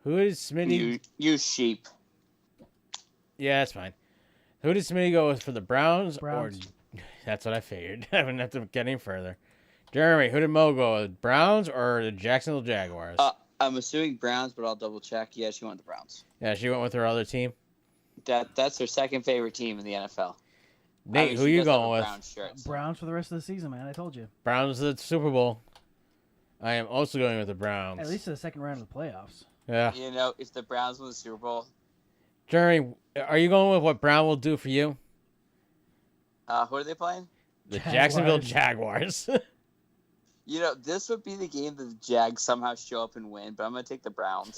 Speaker 1: Who is Smitty?
Speaker 3: You sheep.
Speaker 1: Yeah, that's fine. Who did Smitty go with for the Browns?
Speaker 11: Browns.
Speaker 1: Or that's what I figured. I wouldn't have to get any further. Jeremy, who did Mo go with? Browns or the Jacksonville Jaguars?
Speaker 3: I'm assuming Browns, but I'll double check. Yeah, she went the Browns.
Speaker 1: Yeah, she went with her other team.
Speaker 3: That's her second favorite team in the NFL.
Speaker 1: Nate, who you going with?
Speaker 3: Browns shirt, so.
Speaker 11: Browns for the rest of the season, man. I told you.
Speaker 1: Browns to the Super Bowl. I am also going with the Browns.
Speaker 11: At least to the second round of the playoffs.
Speaker 1: Yeah.
Speaker 3: You know, if the Browns win the Super Bowl.
Speaker 1: Jeremy, are you going with what Brown will do for you?
Speaker 3: Who are they playing?
Speaker 1: The Jacksonville Jaguars.
Speaker 3: You know, this would be the game that the Jags somehow show up and win, but I'm going to take the Browns.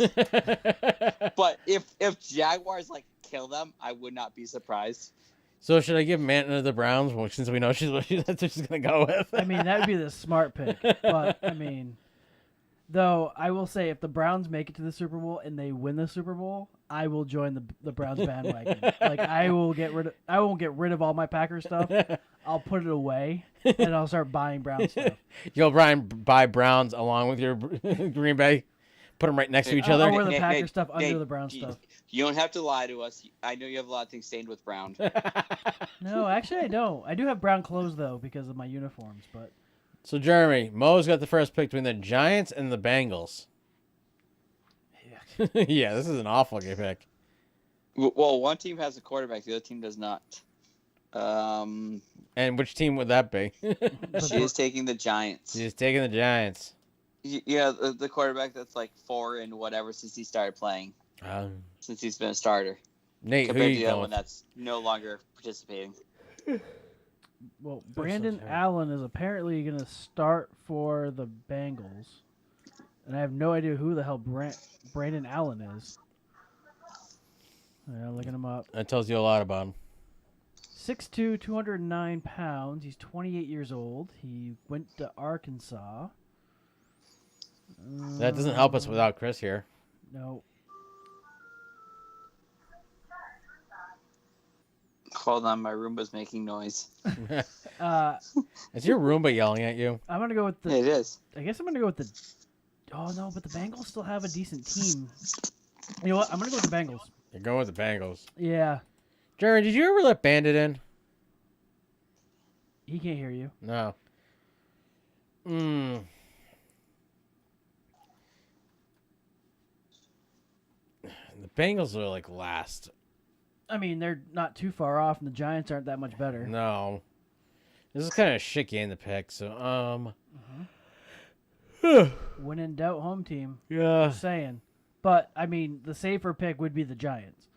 Speaker 3: But if Jaguars, kill them, I would not be surprised.
Speaker 1: So should I give Manta the Browns, since we know that's what she's going to go with?
Speaker 11: I mean, that would be the smart pick. But, I mean, though, I will say if the Browns make it to the Super Bowl and they win the Super Bowl, I will join the Browns bandwagon. I won't get rid of all my Packers stuff. I'll put it away, and I'll start buying Browns stuff.
Speaker 1: You'll buy Browns along with your Green Bay? Put them right next to each other?
Speaker 11: I'll wear the Packers stuff under the Browns stuff.
Speaker 3: You don't have to lie to us. I know you have a lot of things stained with brown.
Speaker 11: No, actually, I don't. I do have brown clothes though because of my uniforms. But
Speaker 1: So Jeremy, Mo's got the first pick between the Giants and the Bengals.
Speaker 11: yeah,
Speaker 1: Yeah, this is an awful pick.
Speaker 3: Well, one team has a quarterback. The other team does not.
Speaker 1: And which team would that be?
Speaker 3: She is taking the Giants.
Speaker 1: She's taking the Giants.
Speaker 3: Yeah, the quarterback that's like 4 and whatever since he started playing. Since he's been a starter.
Speaker 1: Nate, who
Speaker 3: Compared
Speaker 1: you
Speaker 3: to the other
Speaker 1: going
Speaker 3: one
Speaker 1: with?
Speaker 3: that's no longer participating.
Speaker 11: well, Brandon Allen is apparently going to start for the Bengals, and I have no idea who the hell Brandon Allen is. Yeah, looking him up.
Speaker 1: That tells you a lot about him.
Speaker 11: 6'2", 209 pounds. He's 28 years old. He went to Arkansas.
Speaker 1: That doesn't help us without Chris here.
Speaker 11: No.
Speaker 3: Hold on, my Roomba's making noise.
Speaker 1: Is your Roomba yelling at you?
Speaker 11: I'm gonna go with the.
Speaker 3: It is.
Speaker 11: I guess I'm gonna go with the. Oh no, but the Bengals still have a decent team. You know what? I'm gonna go with the Bengals.
Speaker 1: You're going with the Bengals.
Speaker 11: Yeah.
Speaker 1: Jeremy, did you ever let Bandit in?
Speaker 11: He can't hear you.
Speaker 1: No. The Bengals are like last.
Speaker 11: I mean, they're not too far off, and the Giants aren't that much better.
Speaker 1: No. This is kind of a shit game to pick, so,
Speaker 11: When in doubt, home team.
Speaker 1: Yeah.
Speaker 11: Just saying. But, I mean, the safer pick would be the Giants.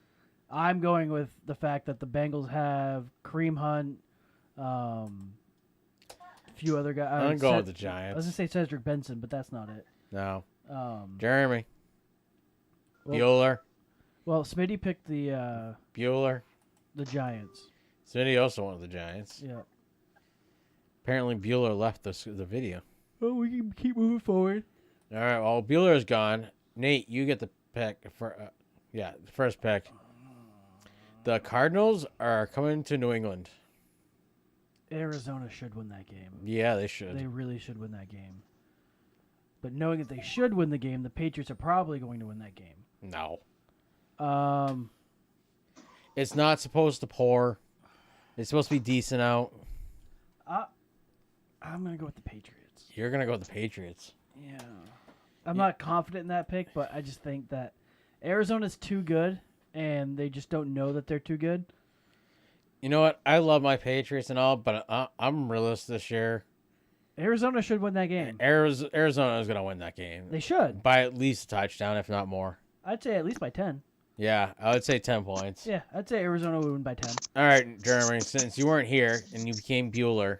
Speaker 11: I'm going with the fact that the Bengals have Kareem Hunt, a few other guys.
Speaker 1: I'm going with the
Speaker 11: I was
Speaker 1: Giants.
Speaker 11: going to say Cedric Benson, but that's not it.
Speaker 1: No.
Speaker 11: Well,
Speaker 1: Jeremy. Bueller.
Speaker 11: Well, Smitty picked the
Speaker 1: Bueller.
Speaker 11: Giants.
Speaker 1: Smitty also wanted the Giants.
Speaker 11: Yeah.
Speaker 1: Apparently Bueller left the video.
Speaker 11: Well, we can keep moving forward.
Speaker 1: All right, well, Bueller's gone. Nate, you get the pick. The first pick. The Cardinals are coming to New England.
Speaker 11: Arizona should win that game.
Speaker 1: Yeah, they should.
Speaker 11: They really should win that game. But knowing that they should win the game, the Patriots are probably going to win that game.
Speaker 1: No.
Speaker 11: It's
Speaker 1: It's not supposed to pour. It's supposed to be decent out.
Speaker 11: I'm going to go with the Patriots.
Speaker 1: You're going to go with the Patriots.
Speaker 11: Yeah. I'm not confident in that pick, but I just think that Arizona's too good, and they just don't know that they're too good.
Speaker 1: You know what? I love my Patriots and all, but I'm realist this year.
Speaker 11: Arizona should win that game.
Speaker 1: Arizona is going to win that game.
Speaker 11: They should.
Speaker 1: By at least a touchdown, if not more.
Speaker 11: I'd say at least by 10.
Speaker 1: Yeah, I would say 10 points.
Speaker 11: Yeah, I'd say Arizona would win by 10.
Speaker 1: All right, Jeremy, since you weren't here and you became Bueller.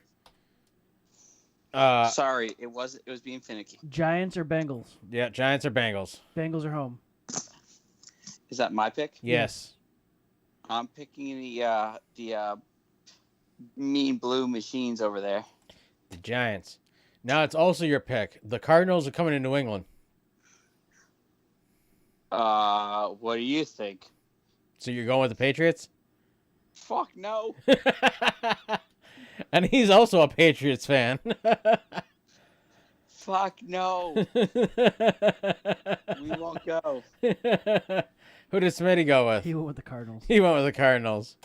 Speaker 3: Sorry, it was being finicky.
Speaker 11: Giants or Bengals?
Speaker 1: Yeah, Giants or Bengals?
Speaker 11: Bengals are home.
Speaker 3: Is that my pick?
Speaker 1: Yes.
Speaker 3: I'm picking the mean blue machines over there.
Speaker 1: The Giants. Now it's also your pick. The Cardinals are coming to New England.
Speaker 3: What do you think?
Speaker 1: So you're going with the Patriots?
Speaker 3: Fuck no.
Speaker 1: And he's also a Patriots fan.
Speaker 3: Fuck no. We won't go.
Speaker 1: Who did Smitty go with?
Speaker 11: He went with the Cardinals.
Speaker 1: He went with the Cardinals.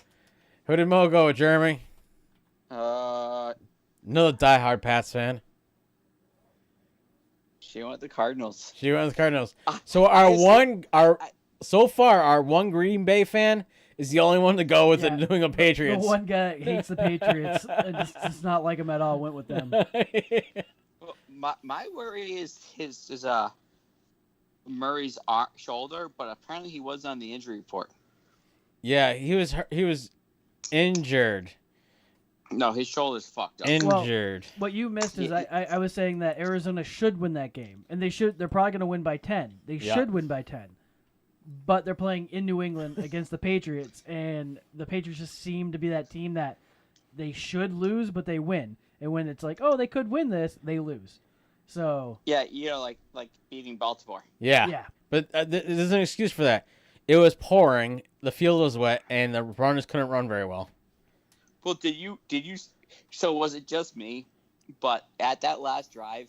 Speaker 1: Who did Mo go with, Jeremy?
Speaker 3: Another
Speaker 1: diehard Pats fan.
Speaker 3: She went with the Cardinals.
Speaker 1: She went with the Cardinals. So so far our one Green Bay fan is the only one to go with the New England Patriots.
Speaker 11: The one guy that hates the Patriots and just does not like them at all went with them.
Speaker 3: Well, my worry is his Murray's shoulder, but apparently he was on the injury report.
Speaker 1: Yeah, he was injured.
Speaker 3: No, his shoulder's fucked up.
Speaker 1: Injured.
Speaker 11: Well, what you missed is I was saying that Arizona should win that game, and they're probably going to win by 10. They should win by 10. But they're playing in New England against the Patriots, and the Patriots just seem to be that team that they should lose, but they win. And when it's like, oh, they could win this, they lose. So
Speaker 3: yeah, like beating Baltimore.
Speaker 1: Yeah.
Speaker 11: Yeah.
Speaker 1: But there's an excuse for that. It was pouring, the field was wet, and the runners couldn't run very well.
Speaker 3: Well, did you? So was it just me? But at that last drive,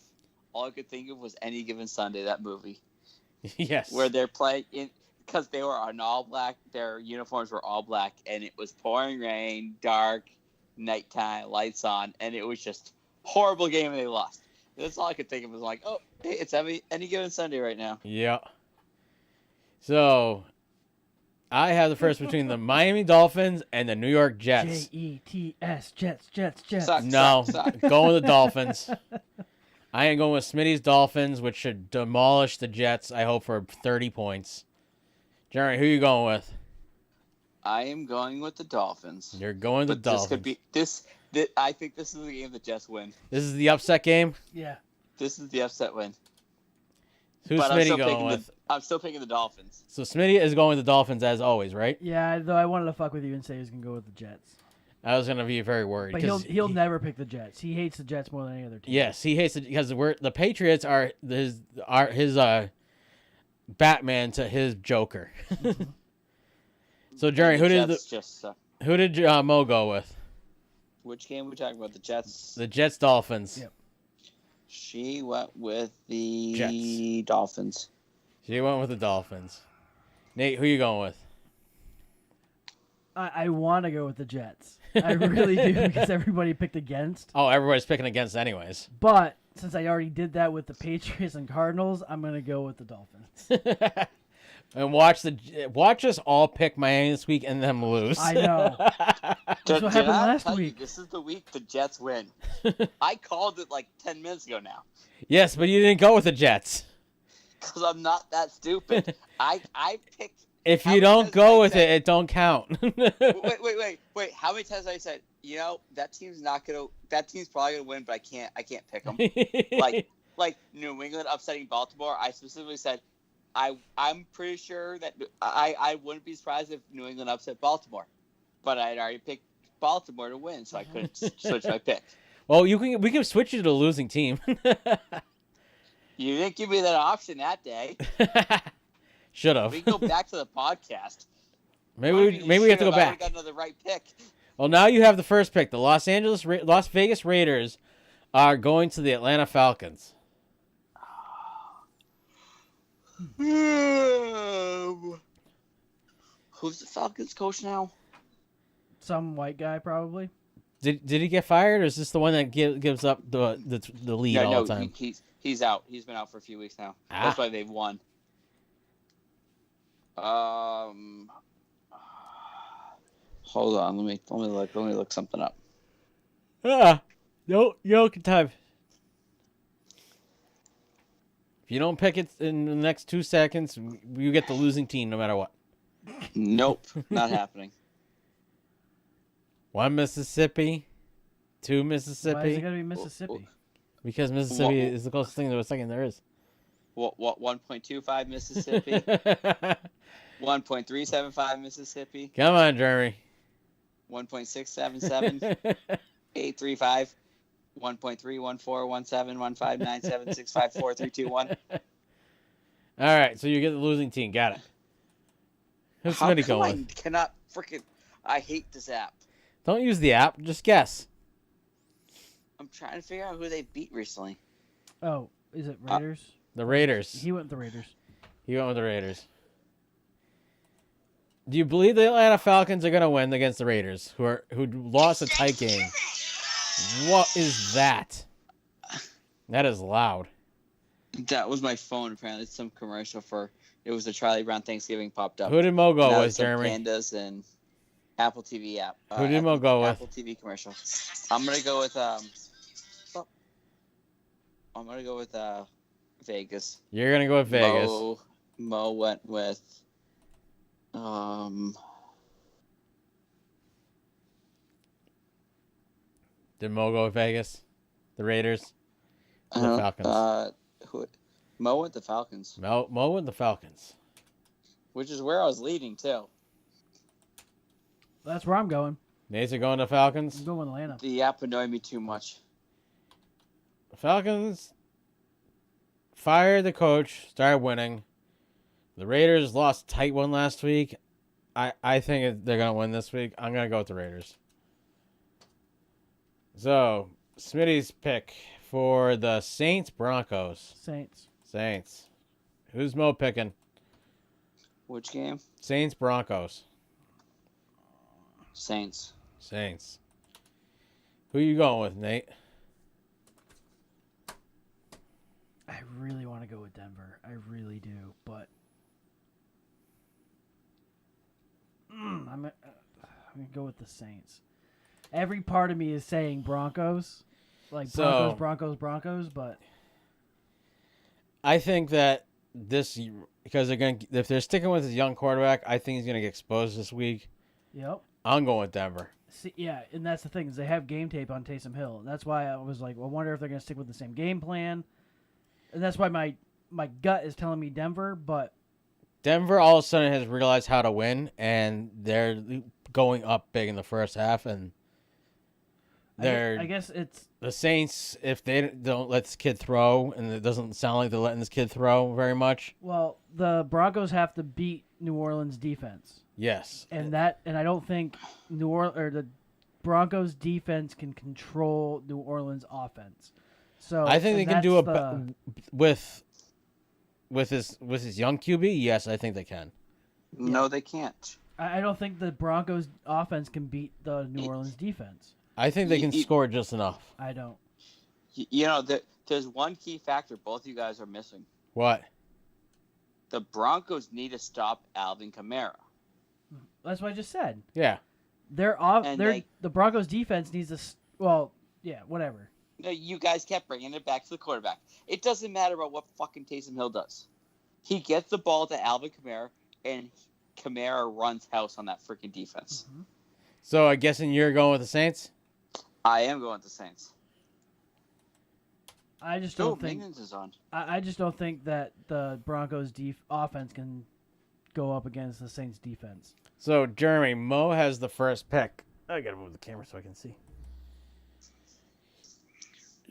Speaker 3: all I could think of was Any Given Sunday, that movie.
Speaker 1: Yes.
Speaker 3: Where they're playing in. because they were on all black. Their uniforms were all black, and it was pouring rain, dark, nighttime, lights on, and it was just horrible game, and they lost. That's all I could think of was like, oh, hey, it's any given Sunday right now.
Speaker 1: Yeah. So, I have the first between the Miami Dolphins and the New York Jets.
Speaker 11: Jets, Jets.
Speaker 1: No, going with the Dolphins. I am going with Smitty's Dolphins, which should demolish the Jets, I hope, for 30 points. Jeremy, who are you going with?
Speaker 3: I am going with the Dolphins.
Speaker 1: You're going with the Dolphins.
Speaker 3: This could be I think this is the game the Jets win.
Speaker 1: This is the upset game?
Speaker 11: Yeah.
Speaker 3: This is the upset win.
Speaker 1: Who's Smitty going with?
Speaker 3: I'm still picking the Dolphins.
Speaker 1: So Smitty is going with the Dolphins as always, right?
Speaker 11: Yeah, though I wanted to fuck with you and say he's going to go with the Jets.
Speaker 1: I was going to be very worried.
Speaker 11: But he'll never pick the Jets. He hates the Jets more than any other team.
Speaker 1: Yes, he hates it because the Patriots are his Batman to his Joker. So Jerry, who did Mo go with?
Speaker 3: Which game are we talking about? The Jets.
Speaker 1: The Jets Dolphins.
Speaker 11: Yep.
Speaker 3: She went with the
Speaker 1: Jets.
Speaker 3: Dolphins.
Speaker 1: She went with the Dolphins. Nate, who you going with?
Speaker 11: I want to go with the Jets. I really do because everybody picked against.
Speaker 1: Oh, everybody's picking against anyways.
Speaker 11: But since I already did that with the Patriots and Cardinals, I'm going to go with the Dolphins.
Speaker 1: And watch us all pick Miami this week and them lose.
Speaker 11: I know. That's what happened last week.
Speaker 3: This is the week the Jets win. I called it like 10 minutes ago now.
Speaker 1: Yes, but you didn't go with the Jets.
Speaker 3: Because I'm not that stupid. I picked.
Speaker 1: If you don't go with it, it don't count.
Speaker 3: Wait. How many times have I said, that team's probably gonna win, but I can't pick them. like New England upsetting Baltimore. I specifically said, I'm pretty sure that I wouldn't be surprised if New England upset Baltimore, but I had already picked Baltimore to win, so I couldn't switch my pick.
Speaker 1: Well, we can switch you to a losing team.
Speaker 3: You didn't give me that option that day.
Speaker 1: Should have.
Speaker 3: We go back to the podcast.
Speaker 1: Maybe we have to go back.
Speaker 3: I got another right pick.
Speaker 1: Well, now you have the first pick. The Las Vegas Raiders are going to the Atlanta Falcons.
Speaker 3: Who's the Falcons coach now?
Speaker 11: Some white guy, probably.
Speaker 1: Did he get fired, or is this the one that gives up the lead all the time?
Speaker 3: He's out. He's been out for a few weeks now. That's why they've won. Hold on. Let me look something up.
Speaker 1: No time. If you don't pick it in the next 2 seconds, you get the losing team no matter what.
Speaker 3: Nope, not happening.
Speaker 1: 1 Mississippi, 2 Mississippi.
Speaker 11: Why is it gotta be Mississippi?
Speaker 1: Because Mississippi is the closest thing to a second there is.
Speaker 3: What 1.25 Mississippi? 1.375 Mississippi.
Speaker 1: Come on, Jeremy.
Speaker 3: 1.677. 835. 1.314171597654321.
Speaker 1: All right, so you get the losing team. Got it. Who's Smitty going with?
Speaker 3: Cannot freaking. I hate this app.
Speaker 1: Don't use the app. Just guess.
Speaker 3: I'm trying to figure out who they beat recently.
Speaker 11: Oh, is it Raiders?
Speaker 1: The Raiders.
Speaker 11: He went with the Raiders.
Speaker 1: He went with the Raiders. Do you believe the Atlanta Falcons are going to win against the Raiders, who lost a tight game? What is that? That is loud.
Speaker 3: That was my phone. Apparently, it's some commercial for. It was the Charlie Brown Thanksgiving popped up.
Speaker 1: Who did Mo go with, Jeremy?
Speaker 3: Pandas and Apple TV app.
Speaker 1: Who did Mo go with?
Speaker 3: Apple TV commercial. I'm gonna go with Vegas.
Speaker 1: You're gonna go with Vegas.
Speaker 3: Mo went with
Speaker 1: Did Mo go with Vegas? The Raiders? Or the Falcons?
Speaker 3: Mo went the Falcons.
Speaker 1: Mo went the Falcons.
Speaker 3: Which is where I was leading, too.
Speaker 11: That's where I'm going.
Speaker 1: Nate's going to Falcons?
Speaker 11: I'm going with Atlanta.
Speaker 3: The app annoyed me too much.
Speaker 1: Falcons fired the coach, started winning. The Raiders lost a tight one last week. I think they're going to win this week. I'm going to go with the Raiders. So, Smitty's pick for the Saints-Broncos.
Speaker 11: Saints.
Speaker 1: Who's Mo picking?
Speaker 3: Which game?
Speaker 1: Saints Broncos.
Speaker 3: Saints.
Speaker 1: Saints. Who you going with, Nate?
Speaker 11: I really want to go with Denver. I really do, but I'm gonna go with the Saints. Every part of me is saying Broncos, like Broncos, but
Speaker 1: I think that because if they're sticking with his young quarterback, I think he's gonna get exposed this week.
Speaker 11: Yep.
Speaker 1: I'm going with Denver.
Speaker 11: See, yeah, and that's the thing is they have game tape on Taysom Hill. That's why I was like, well, I wonder if they're gonna stick with the same game plan. And that's why my gut is telling me Denver, but
Speaker 1: Denver all of a sudden has realized how to win, and they're going up big in the first half. And
Speaker 11: I guess it's
Speaker 1: the Saints. If they don't let this kid throw, and it doesn't sound like they're letting this kid throw very much.
Speaker 11: Well, the Broncos have to beat New Orleans defense.
Speaker 1: Yes,
Speaker 11: and I don't think the Broncos defense can control New Orleans offense. So
Speaker 1: I think they can do with his young QB. Yes, I think they can.
Speaker 3: No, they can't.
Speaker 11: I don't think the Broncos offense can beat the New Orleans defense.
Speaker 1: I think they can score just enough.
Speaker 11: I don't.
Speaker 3: There's one key factor both you guys are missing.
Speaker 1: What?
Speaker 3: The Broncos need to stop Alvin Kamara.
Speaker 11: That's what I just said.
Speaker 1: Yeah.
Speaker 11: The Broncos defense needs to. Well, yeah, whatever.
Speaker 3: No, you guys kept bringing it back to the quarterback. It doesn't matter about what fucking Taysom Hill does. He gets the ball to Alvin Kamara, and Kamara runs house on that freaking defense.
Speaker 11: Mm-hmm.
Speaker 1: So I'm guessing you're going with the Saints?
Speaker 3: I am going with the Saints.
Speaker 11: I just don't think
Speaker 3: maintenance is on.
Speaker 11: I just don't think that the Broncos offense can go up against the Saints defense.
Speaker 1: So Jeremy, Mo has the first pick. I gotta move the camera so I can see.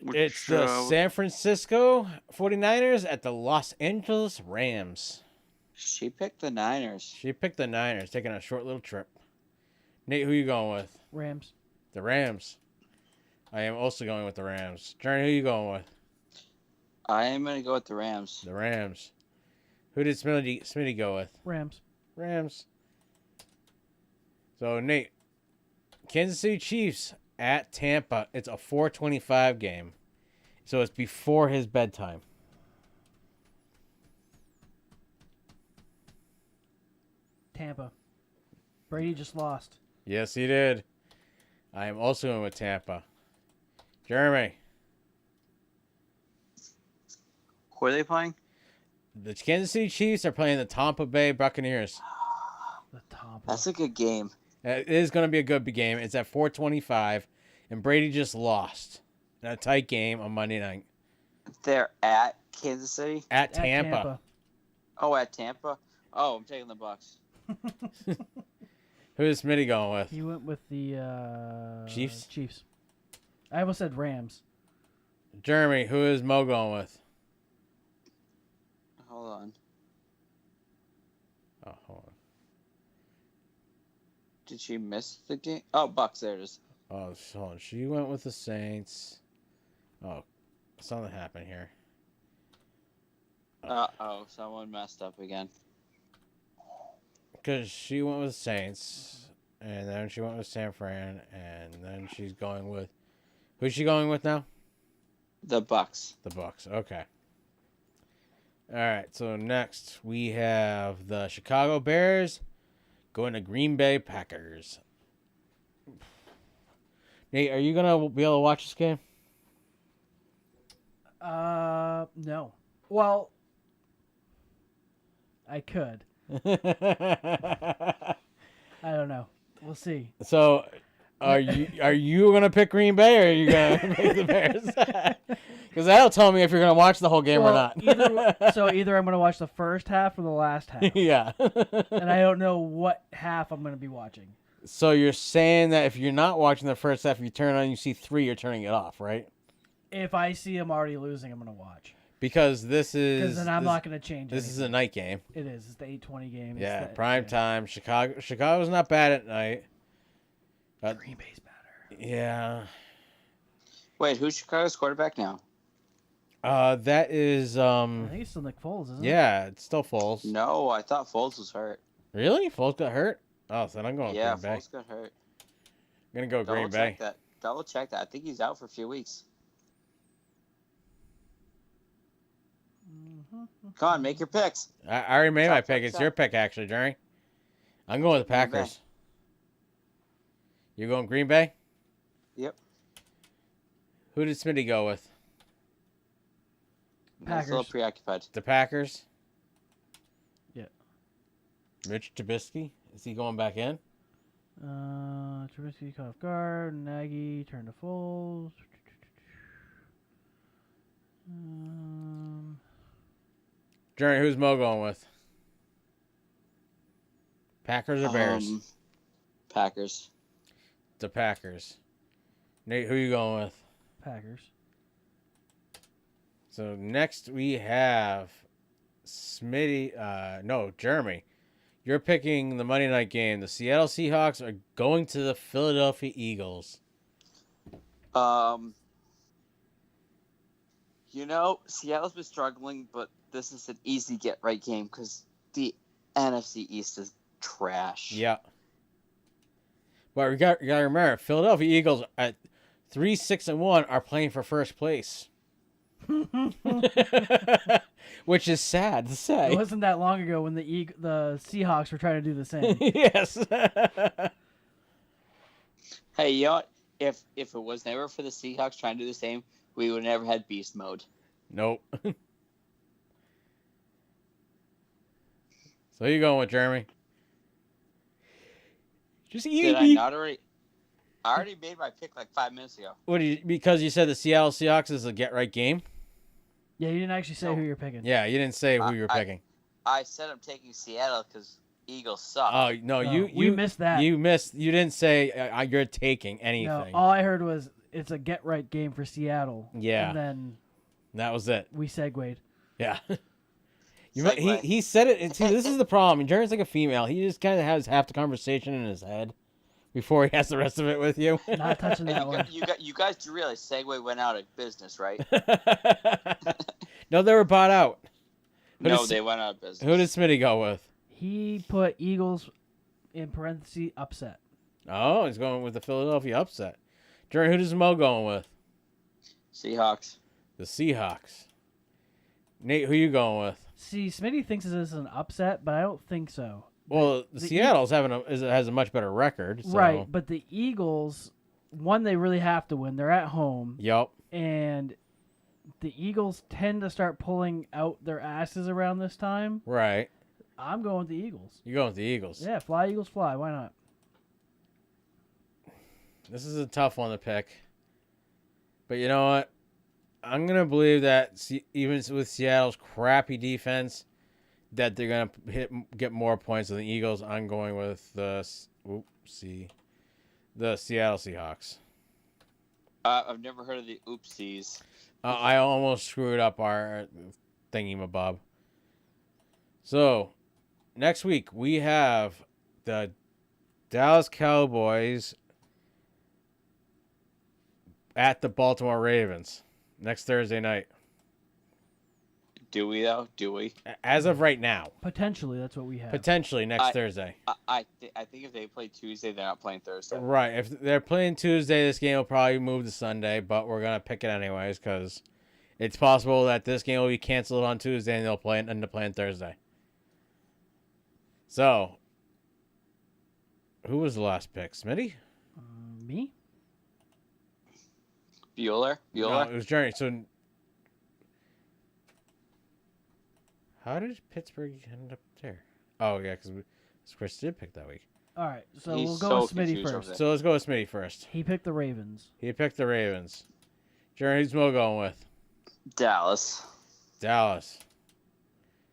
Speaker 1: It's the San Francisco 49ers at the Los Angeles Rams.
Speaker 3: She picked the Niners.
Speaker 1: Taking a short little trip. Nate, who you going with?
Speaker 11: Rams.
Speaker 1: The Rams. I am also going with the Rams. Journey, who you going with?
Speaker 3: I am going to go with the Rams.
Speaker 1: The Rams. Who did Smitty go with?
Speaker 11: Rams.
Speaker 1: So, Nate, Kansas City Chiefs at Tampa. It's a 4:25 game. So it's before his bedtime.
Speaker 11: Tampa. Brady just lost.
Speaker 1: Yes, he did. I am also going with Tampa. Jeremy.
Speaker 3: Who are they playing?
Speaker 1: The Kansas City Chiefs are playing the Tampa Bay Buccaneers.
Speaker 3: That's a good game.
Speaker 1: It is going to be a good game. It's at 4:25, and Brady just lost in a tight game on Monday night.
Speaker 3: They're at Kansas City?
Speaker 1: At Tampa.
Speaker 3: Oh, at Tampa? Oh, I'm taking the Bucs.
Speaker 1: Who is Smitty going with?
Speaker 11: He went with the
Speaker 1: Chiefs.
Speaker 11: I almost said Rams.
Speaker 1: Jeremy, who is Mo going with?
Speaker 3: Hold on.
Speaker 1: Oh, hold on.
Speaker 3: Did she miss the game? Oh, Bucs. There it is.
Speaker 1: Oh, hold on. She went with the Saints. Oh, something happened here.
Speaker 3: Uh-oh. Someone messed up again.
Speaker 1: Because she went with the Saints, and then she went with San Fran, and then she's going with... Who's she going with now?
Speaker 3: The Bucs.
Speaker 1: The Bucs. Okay. All right. So next we have the Chicago Bears going to Green Bay Packers. Nate, are you gonna be able to watch this game?
Speaker 11: No. Well, I could. I don't know. We'll see.
Speaker 1: So, are you gonna pick Green Bay, or are you gonna pick the Bears? Because that'll tell me if you're gonna watch the whole game or not.
Speaker 11: Either I'm gonna watch the first half or the last half.
Speaker 1: Yeah.
Speaker 11: And I don't know what half I'm gonna be watching.
Speaker 1: So you're saying that if you're not watching the first half, you turn on, you see 3, you're turning it off, right?
Speaker 11: If I see them already losing, I'm gonna watch.
Speaker 1: Because this is...
Speaker 11: Because then I'm not going to change it.
Speaker 1: This is a night game.
Speaker 11: It is. It's the 8:20 game.
Speaker 1: Yeah, prime time. Chicago's not bad at night.
Speaker 11: Green Bay's better.
Speaker 1: Yeah.
Speaker 3: Wait, who's Chicago's quarterback now?
Speaker 1: That is
Speaker 11: I think it's still Nick Foles, isn't it?
Speaker 1: Yeah, it's still Foles.
Speaker 3: No, I thought Foles was hurt.
Speaker 1: Really? Foles got hurt? Oh, so I'm going
Speaker 3: Yeah,
Speaker 1: Green Bay.
Speaker 3: Foles got hurt.
Speaker 1: I'm gonna go Green Bay.
Speaker 3: Double check that. I think he's out for a few weeks. Come on, make your picks.
Speaker 1: I already made my pick. It's your pick, actually, Jerry. I'm going with the Packers. You're going Green Bay?
Speaker 3: Yep.
Speaker 1: Who did Smitty go with?
Speaker 3: Packers. A little preoccupied.
Speaker 1: The Packers?
Speaker 11: Yeah.
Speaker 1: Rich Trubisky? Is he going back in?
Speaker 11: Trubisky caught off guard. Nagy turned to Foles.
Speaker 1: Jerry, who's Mo going with? Packers or Bears?
Speaker 3: Packers.
Speaker 1: The Packers. Nate, who you going with?
Speaker 11: Packers.
Speaker 1: So next we have Jeremy. You're picking the Monday night game. The Seattle Seahawks are going to the Philadelphia Eagles.
Speaker 3: Seattle's been struggling, but this is an easy get-right game because the NFC East is trash.
Speaker 1: Yeah. But you got to remember, Philadelphia Eagles at 3-6-1 are playing for first place. Which is sad to say.
Speaker 11: It wasn't that long ago when the Seahawks were trying to do the same.
Speaker 1: Yes.
Speaker 3: Hey, you know what? If it was never for the Seahawks trying to do the same, we would have never had beast mode.
Speaker 1: Nope. So who you going with, Jeremy? Just easy.
Speaker 3: Did I not already? I already made my pick like 5 minutes ago.
Speaker 1: Because you said the Seattle Seahawks is a get-right game?
Speaker 11: Yeah, you didn't actually say who you're picking.
Speaker 1: Yeah, you didn't say who you were picking.
Speaker 3: I said I'm taking Seattle because Eagles suck.
Speaker 1: Oh, no, you
Speaker 11: missed that.
Speaker 1: You didn't say you're taking anything.
Speaker 11: No, all I heard was it's a get-right game for Seattle.
Speaker 1: Yeah.
Speaker 11: And then
Speaker 1: that was it.
Speaker 11: we segued.
Speaker 1: Yeah. He said it. And see, this is the problem. Jerry's like a female. He just kind of has half the conversation in his head before he has the rest of it with you.
Speaker 11: Not touching that one.
Speaker 3: You guys do realize Segway went out of business, right?
Speaker 1: No, they were bought out.
Speaker 3: They went out of business.
Speaker 1: Who did Smitty go with?
Speaker 11: He put Eagles in parentheses upset.
Speaker 1: Oh, he's going with the Philadelphia upset. Jerry, who does Mo going with?
Speaker 3: Seahawks.
Speaker 1: The Seahawks. Nate, who you going with?
Speaker 11: See, Smitty thinks this is an upset, but I don't think so.
Speaker 1: Well, the Seattle's has a much better record. So.
Speaker 11: Right, but the Eagles, they really have to win. They're at home.
Speaker 1: Yep.
Speaker 11: And the Eagles tend to start pulling out their asses around this time.
Speaker 1: Right.
Speaker 11: I'm going with the Eagles.
Speaker 1: You're going with the Eagles.
Speaker 11: Yeah, fly, Eagles, fly. Why not?
Speaker 1: This is a tough one to pick. But you know what? I'm going to believe that even with Seattle's crappy defense, that they're going to get more points than the Eagles. I'm going with the Seattle Seahawks.
Speaker 3: I've never heard of the oopsies.
Speaker 1: I almost screwed up our thingy-mabob. So, next week we have the Dallas Cowboys at the Baltimore Ravens next Thursday night.
Speaker 3: Do we, though? Do we?
Speaker 1: As of right now.
Speaker 11: Potentially, that's what we have.
Speaker 1: Potentially next Thursday.
Speaker 3: I think if they play Tuesday, they're not playing Thursday.
Speaker 1: Right. If they're playing Tuesday, this game will probably move to Sunday, but we're going to pick it anyways because it's possible that this game will be canceled on Tuesday and they'll end up playing Thursday. So, who was the last pick? Smitty?
Speaker 11: Me?
Speaker 3: Bueller?
Speaker 1: No, it was Journey. So, how did Pittsburgh end up there? Oh, yeah, because Chris did pick that week.
Speaker 11: All right, so we'll go with Smitty first.
Speaker 1: So let's go with Smitty first.
Speaker 11: He picked the Ravens.
Speaker 1: He picked the Ravens. Jerry, who's Mo going with?
Speaker 3: Dallas.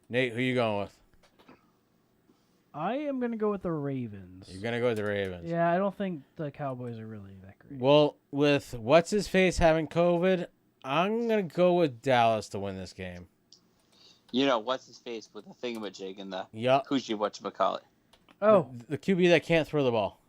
Speaker 1: Nate, who you going with?
Speaker 11: I am going to go with the Ravens.
Speaker 1: You're going to go with the Ravens.
Speaker 11: Yeah, I don't think the Cowboys are really that great.
Speaker 1: Well, with what's-his-face having COVID, I'm going to go with Dallas to win this game.
Speaker 3: You know, what's-his-face with the thingamajig and the
Speaker 1: Yup.
Speaker 3: Kushi whatchamacallit.
Speaker 11: Oh.
Speaker 1: The QB that can't throw the ball.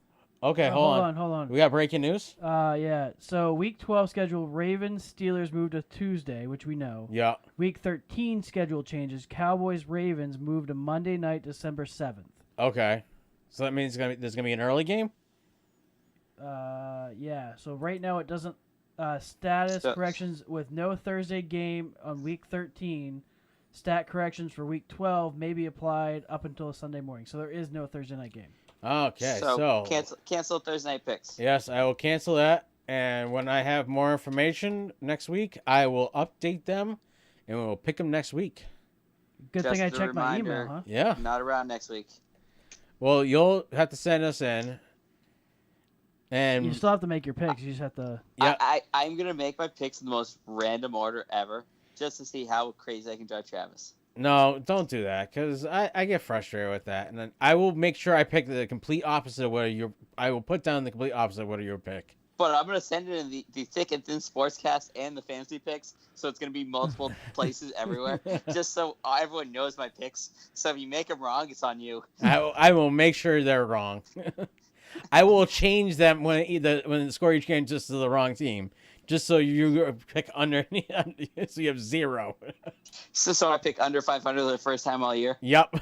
Speaker 1: Okay, hold on. We got breaking news?
Speaker 11: Yeah. So week 12 schedule, Ravens, Steelers moved to Tuesday, which we know.
Speaker 1: Yeah.
Speaker 11: Week 13 schedule changes. Cowboys, Ravens moved to Monday night, December 7th.
Speaker 1: Okay. So that means there's going to be an early game?
Speaker 11: Yeah. So right now it doesn't, status corrections with no Thursday game on week 13. Stat corrections for week 12 may be applied up until Sunday morning. So there is no Thursday night game.
Speaker 1: Okay,
Speaker 3: so cancel Thursday night picks.
Speaker 1: Yes, I will cancel that, and when I have more information next week, I will update them, and we will pick them next week.
Speaker 11: Good
Speaker 3: Just
Speaker 11: thing I
Speaker 3: a
Speaker 11: checked my
Speaker 3: reminder,
Speaker 11: email, huh?
Speaker 1: Yeah.
Speaker 3: Not around next week.
Speaker 1: Well, you'll have to send us in, and
Speaker 11: you still have to make your picks. You just have to.
Speaker 1: Yeah.
Speaker 3: I'm gonna make my picks in the most random order ever, just to see how crazy I can drive Travis.
Speaker 1: No, don't do that, because I get frustrated with that. And then I will make sure I pick the complete opposite of I will put down the complete opposite of what your pick.
Speaker 3: But I'm going to send it in the thick and thin sportscast and the fantasy picks, so it's going to be multiple places everywhere, just so everyone knows my picks. So if you make them wrong, it's on you.
Speaker 1: I will make sure they're wrong. I will change them when the score each game just to the wrong team. Just so you pick under, so you have 0.
Speaker 3: So I pick under 500 the first time all year.
Speaker 1: Yep.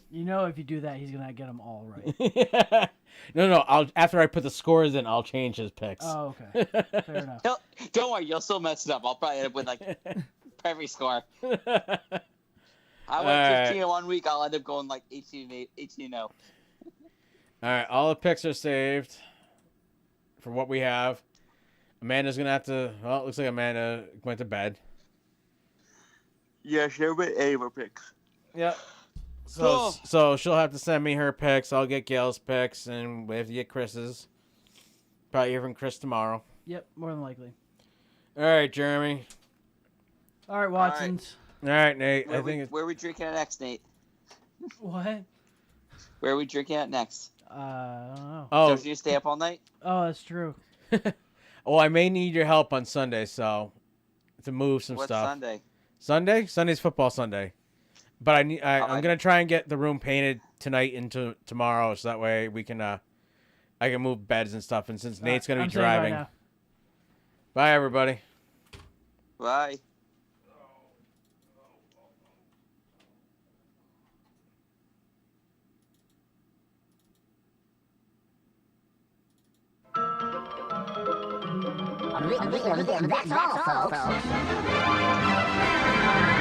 Speaker 11: You know, if you do that, he's gonna get them all right.
Speaker 1: No. After I put the scores in, I'll change his picks.
Speaker 11: Oh, okay. Fair enough.
Speaker 3: Don't worry, you'll still mess it up. I'll probably end up with like every score. I went 15 in 1 week. I'll end up going like 18-8, 18-0.
Speaker 1: All right, all the picks are saved for what we have. Amanda's going to have to... Well, it looks like Amanda went to bed.
Speaker 3: Yeah, she went any of her picks.
Speaker 1: Yep. So she'll have to send me her picks. I'll get Gail's picks, and we have to get Chris's. Probably hear from Chris tomorrow.
Speaker 11: Yep, more than likely.
Speaker 1: All right, Jeremy.
Speaker 11: All right, Watsons.
Speaker 1: All right, Nate.
Speaker 3: Where are we drinking at next, Nate?
Speaker 11: What?
Speaker 3: Where are we drinking at next?
Speaker 11: I don't know.
Speaker 1: Oh,
Speaker 3: So you stay up all night?
Speaker 11: Oh, that's true.
Speaker 1: Oh, I may need your help on Sunday, so to move some stuff.
Speaker 3: Sunday?
Speaker 1: Sunday's football Sunday, but I'm gonna try and get the room painted tonight into tomorrow, so that way we can I can move beds and stuff. And since Nate's gonna be driving, bye everybody.
Speaker 3: Bye.
Speaker 12: That's all, folks.